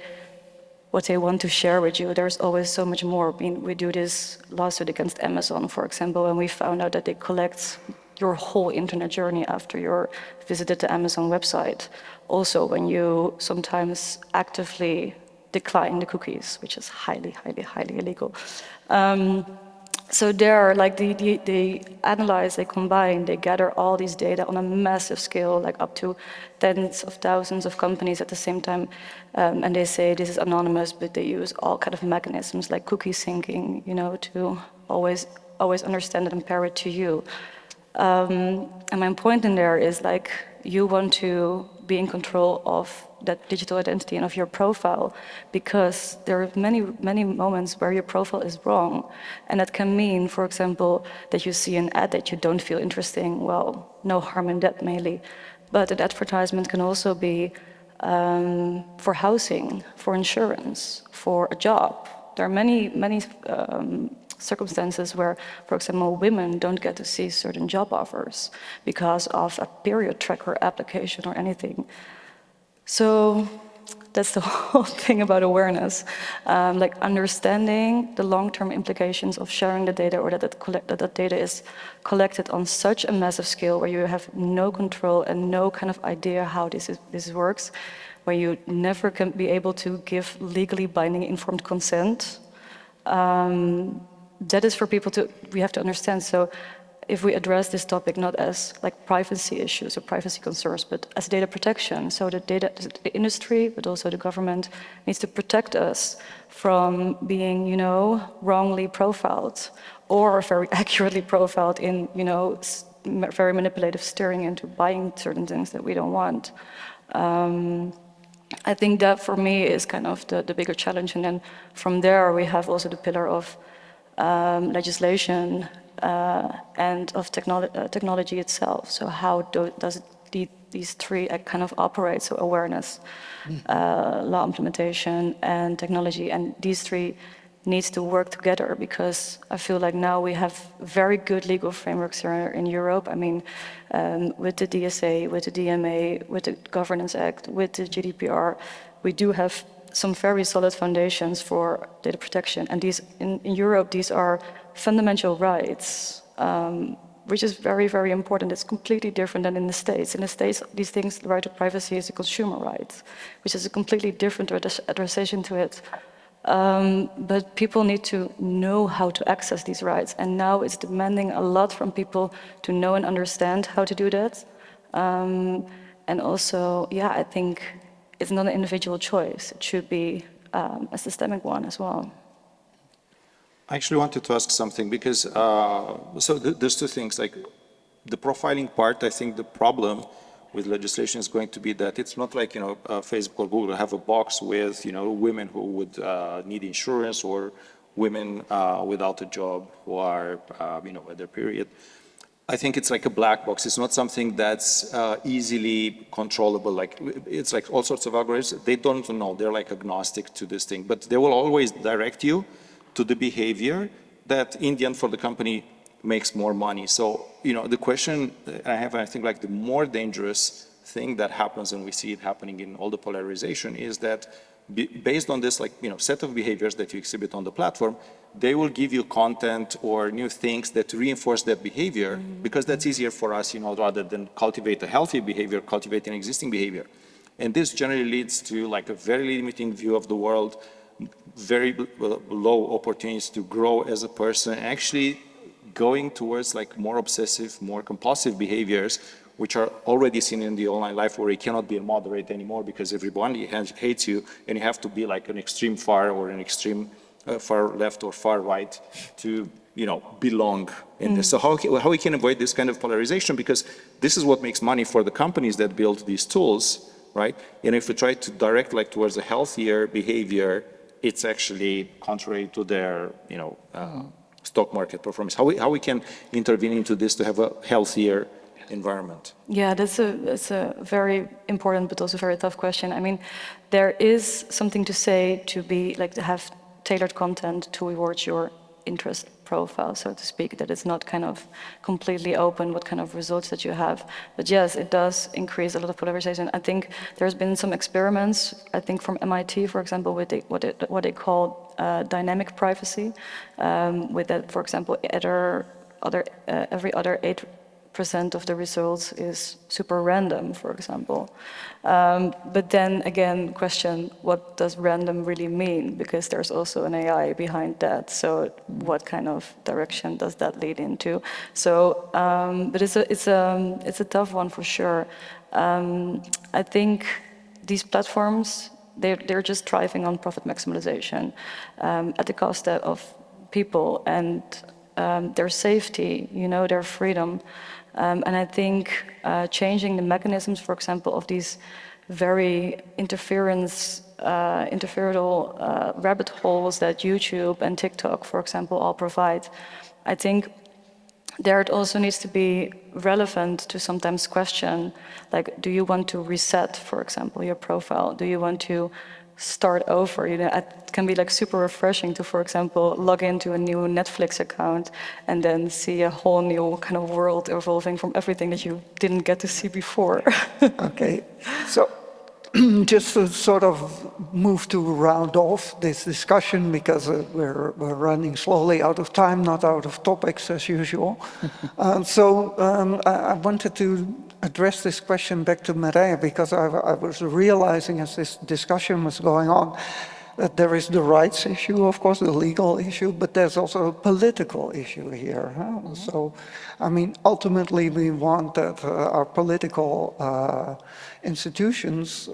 Speaker 8: want to share with you. There's always so much more. I mean, we do this lawsuit against Amazon, for example, and we found out that they collect your whole internet journey after you visited the Amazon website. Also, when you sometimes actively decline the cookies, which is highly, highly, highly illegal. So there, like they analyze, they combine, they gather all these data on a massive scale, like up to tens of thousands of companies at the same time, and they say this is anonymous, but they use all kind of mechanisms like cookie syncing, you know, to always understand it and pair it to you. And my point in there is like you want to be in control of that digital identity and of your profile, because there are many moments where your profile is wrong, and that can mean, for example, that you see an ad that you don't feel interesting. Well, no harm in that mainly, but an advertisement can also be for housing, for insurance, for a job. There are many circumstances where, for example, women don't get to see certain job offers because of a period tracker application or anything. So that's the whole thing about awareness, like understanding the long-term implications of sharing the data, or that data is collected on such a massive scale where you have no control and no kind of idea how this works, where you never can be able to give legally binding informed consent. That is for people we have to understand. So if we address this topic not as like privacy issues or privacy concerns, but as data protection, so the industry, but also the government needs to protect us from being, you know, wrongly profiled or very accurately profiled in, you know, very manipulative steering into buying certain things that we don't want. I think that for me is kind of the bigger challenge. And then from there, we have also the pillar of legislation and of technology itself. So how does these three kind of operate? So awareness, law implementation, and technology. And these three needs to work together, because I feel like now we have very good legal frameworks here in Europe. I mean, with the DSA, with the DMA, with the Governance Act, with the GDPR, we do have some very solid foundations for data protection. And these, in Europe, these are fundamental rights, which is very, very important. It's completely different than in the States. In the States, these things, the right to privacy is a consumer right, which is a completely different addressation to it. But people need to know how to access these rights, and now it's demanding a lot from people to know and understand how to do that. And also, yeah, I think it's not an individual choice. It should be a systemic one as well.
Speaker 9: I actually wanted to ask something, because there's two things. Like the profiling part, I think the problem with legislation is going to be that it's not like, Facebook or Google have a box with, women who would need insurance, or women without a job who are, at their period. I think it's like a black box. It's not something that's easily controllable. Like, it's like all sorts of algorithms. They don't know. They're like agnostic to this thing, but they will always direct you to the behavior that in the end for the company makes more money. So, the question I have, I think, like the more dangerous thing that happens, and we see it happening in all the polarization, is that based on this, set of behaviors that you exhibit on the platform, they will give you content or new things that reinforce that behavior, because that's easier for us, rather than cultivate a healthy behavior, cultivate an existing behavior. And this generally leads to like a very limiting view of the world, very low opportunities to grow as a person, and actually going towards like more obsessive, more compulsive behaviors, which are already seen in the online life, where you cannot be a moderate anymore because everybody hates you, and you have to be like an extreme far or an extreme far left or far right to belong in this. So how we can avoid this kind of polarization, because this is what makes money for the companies that build these tools, right? And if we try to direct like towards a healthier behavior, it's actually contrary to their stock market performance. How we can intervene into this to have a healthier environment?
Speaker 8: Yeah, that's a very important but also very tough question. I mean, there is something to say to be like to have tailored content towards your interest profile, so to speak, that it's not kind of completely open what kind of results that you have. But yes, it does increase a lot of polarization. I think there's been some experiments, I think from MIT, for example, with what they call dynamic privacy, with that, for example, every other 8% of the results is super random, for example. But then again, question, what does random really mean? Because there's also an AI behind that. So what kind of direction does that lead into? So, but it's a tough one for sure. I think these platforms, they're just thriving on profit maximization at the cost of people and their safety, their freedom. And I think changing the mechanisms, for example, of these very interferential rabbit holes that YouTube and TikTok, for example, all provide, I think there it also needs to be relevant to sometimes question, like, do you want to reset, for example, your profile? Do you want to start over? It can be like super refreshing to, for example, log into a new Netflix account and then see a whole new kind of world evolving from everything that you didn't get to see before.
Speaker 6: Okay, so just to sort of move to round off this discussion, because we're running slowly out of time, not out of topics as usual. I wanted to address this question back to Mireille, because I was realizing as this discussion was going on that there is the rights issue, of course, the legal issue, but there's also a political issue here. Huh? So, I mean, ultimately we want that our political institutions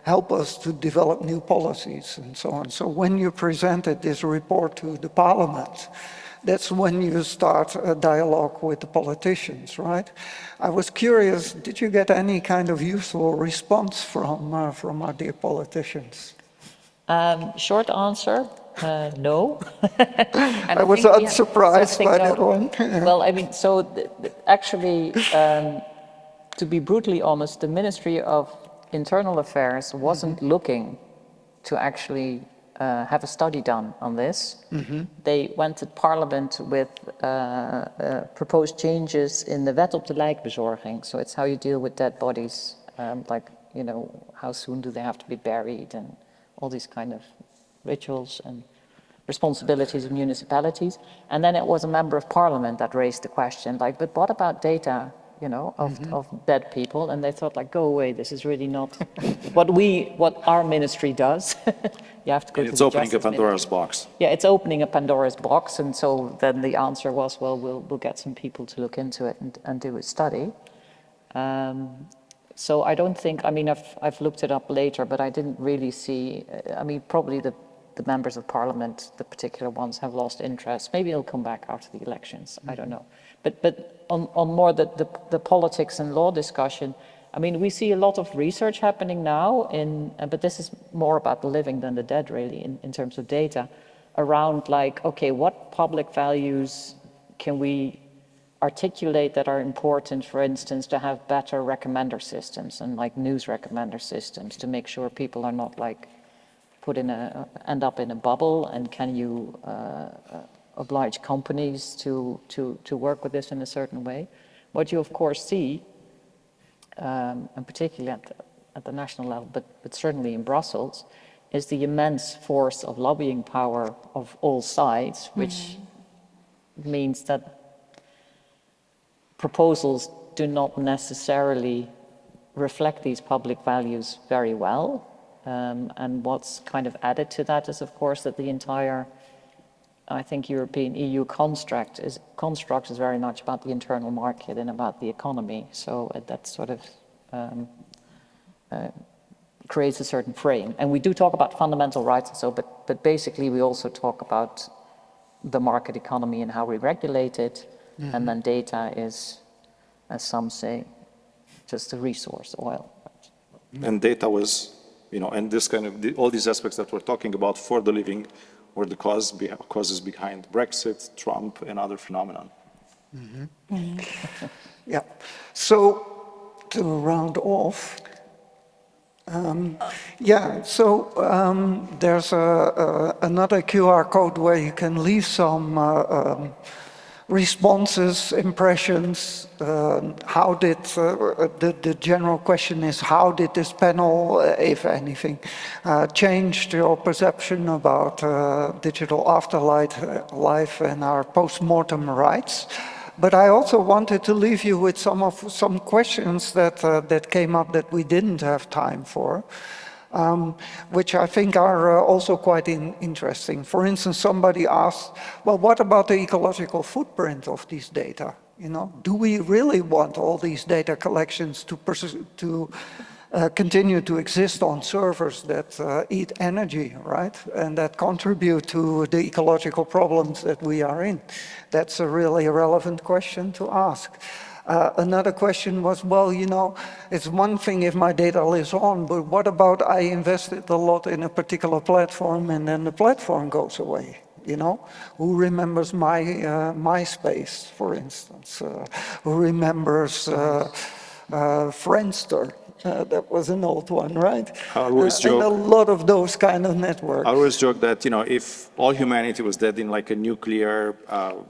Speaker 6: help us to develop new policies and so on. So when you presented this report to the parliament, that's when you start a dialogue with the politicians, right? I was curious, did you get any kind of useful response from our dear politicians?
Speaker 7: Short answer, no. And
Speaker 6: I was
Speaker 7: think we have
Speaker 6: unsurprised
Speaker 7: something
Speaker 6: by
Speaker 7: now-
Speaker 6: that one.
Speaker 7: Well, I mean, so actually, to be brutally honest, the Ministry of Internal Affairs wasn't looking to actually have a study done on this. They went to Parliament with proposed changes in the Wet op de Lijkbezorging. So it's how you deal with dead bodies, like, you know, how soon do they have to be buried and all these kind of rituals and responsibilities of municipalities. And then it was a member of Parliament that raised the question, like, but what about data, you know, of dead people? And they thought, like, go away, this is really not what our ministry does. You have to go to
Speaker 9: It's
Speaker 7: the
Speaker 9: opening a
Speaker 7: Justice
Speaker 9: Pandora's
Speaker 7: Ministry.
Speaker 9: box.
Speaker 7: Yeah, it's opening a Pandora's box. And so then the answer was, well, we'll get some people to look into it and do a study. So I don't think, I mean, I've looked it up later, but I didn't really see, I mean, probably the members of Parliament, the particular ones, have lost interest. Maybe it'll come back after the elections, I don't know. But on more the politics and law discussion, I mean, we see a lot of research happening now, but this is more about the living than the dead, really, in terms of data, around like, okay, what public values can we articulate that are important, for instance, to have better recommender systems and like news recommender systems to make sure people are not like end up in a bubble, and can you oblige companies to work with this in a certain way? What you of course see, and particularly at the national level, but certainly in Brussels, is the immense force of lobbying power of all sides, which means that proposals do not necessarily reflect these public values very well. And what's kind of added to that is, of course, that the entire, I think, European EU construct is very much about the internal market and about the economy. So that sort of creates a certain frame. And we do talk about fundamental rights and so, but basically we also talk about the market economy and how we regulate it. And then data is, as some say, just a resource, oil.
Speaker 9: And data was, you know, and this kind of, all these aspects that we're talking about for the living were the causes behind Brexit, Trump, and other phenomena.
Speaker 6: Yeah. So to round off, there's another QR code where you can leave some responses, impressions. How did the general question is, how did this panel, if anything, changed your perception about digital afterlife and our post-mortem rights? But I also wanted to leave you with some questions that came up that we didn't have time for. Which I think are also quite interesting. For instance, somebody asked, well, what about the ecological footprint of these data? You know, do we really want all these data collections to continue to exist on servers that eat energy, right? And that contribute to the ecological problems that we are in? That's a really relevant question to ask. Another question was, well, you know, it's one thing if my data lives on, but what about I invested a lot in a particular platform and then the platform goes away, you know? Who remembers my MySpace, for instance? Who remembers Friendster? That was an old one, right?
Speaker 9: I always joke.
Speaker 6: And a lot of those kind of networks.
Speaker 9: I always joke that, you know, if all humanity was dead in like a nuclear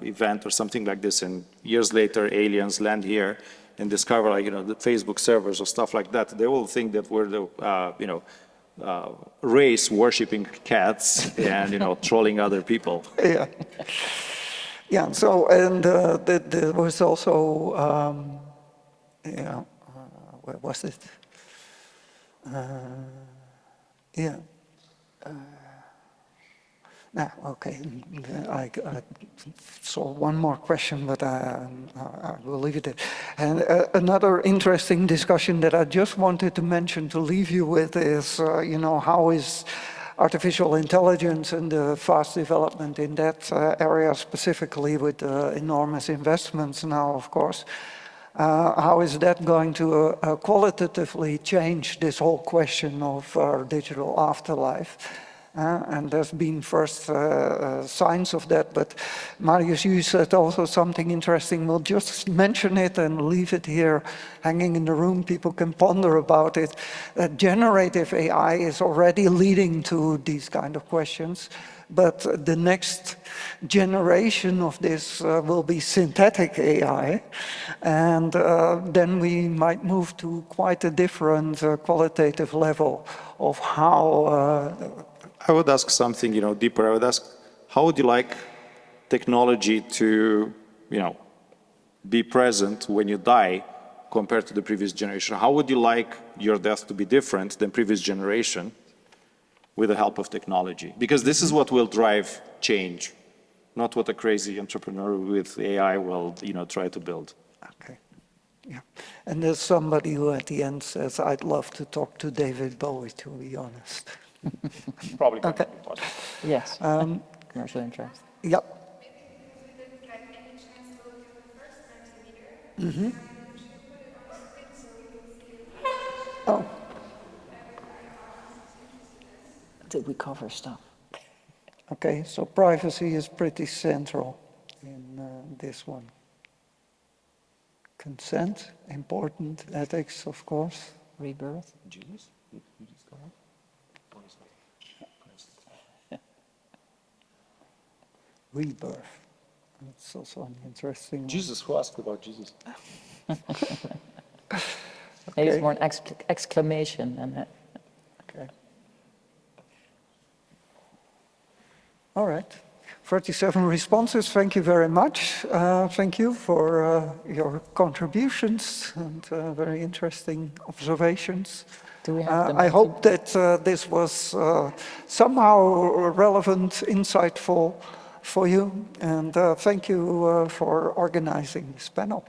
Speaker 9: event or something like this, and years later aliens land here and discover, like, you know, the Facebook servers or stuff like that, they will think that we're the, you know, race worshipping cats and, you know, trolling other people.
Speaker 6: Yeah. Yeah, so, and there was also, where was it? Okay. I saw one more question, but I will leave it there. And another interesting discussion that I just wanted to mention to leave you with is, you know, how is artificial intelligence and the fast development in that area, specifically with enormous investments now, of course. How is that going to qualitatively change this whole question of our digital afterlife? And there's been first signs of that, but Marius, you said also something interesting. We'll just mention it and leave it here hanging in the room. People can ponder about it. Generative AI is already leading to these kind of questions, but the next generation of this will be synthetic AI, and then we might move to quite a different qualitative level of how
Speaker 9: I would ask something, deeper. I would ask, how would you like technology to, be present when you die compared to the previous generation? How would you like your death to be different than previous generation with the help of technology? Because this is what will drive change, not what a crazy entrepreneur with AI will, try to build.
Speaker 6: Okay. Yeah. And there's somebody who at the end says, I'd love to talk to David Bowie, to be honest.
Speaker 9: Probably.
Speaker 6: Okay.
Speaker 7: Yes, commercial interest.
Speaker 6: Yep. Oh.
Speaker 7: Did we cover stuff?
Speaker 6: Okay, so privacy is pretty central in this one. Consent, important. Ethics, of course.
Speaker 7: Rebirth?
Speaker 6: Rebirth. That's also an interesting one.
Speaker 9: Jesus, who asked about Jesus?
Speaker 7: Maybe it's more an exclamation than that.
Speaker 6: Okay. All right. 37 responses. Thank you very much. Thank you for your contributions and very interesting observations.
Speaker 7: Do we have
Speaker 6: I hope that this was somehow relevant, insightful for you, and thank you for organizing this panel.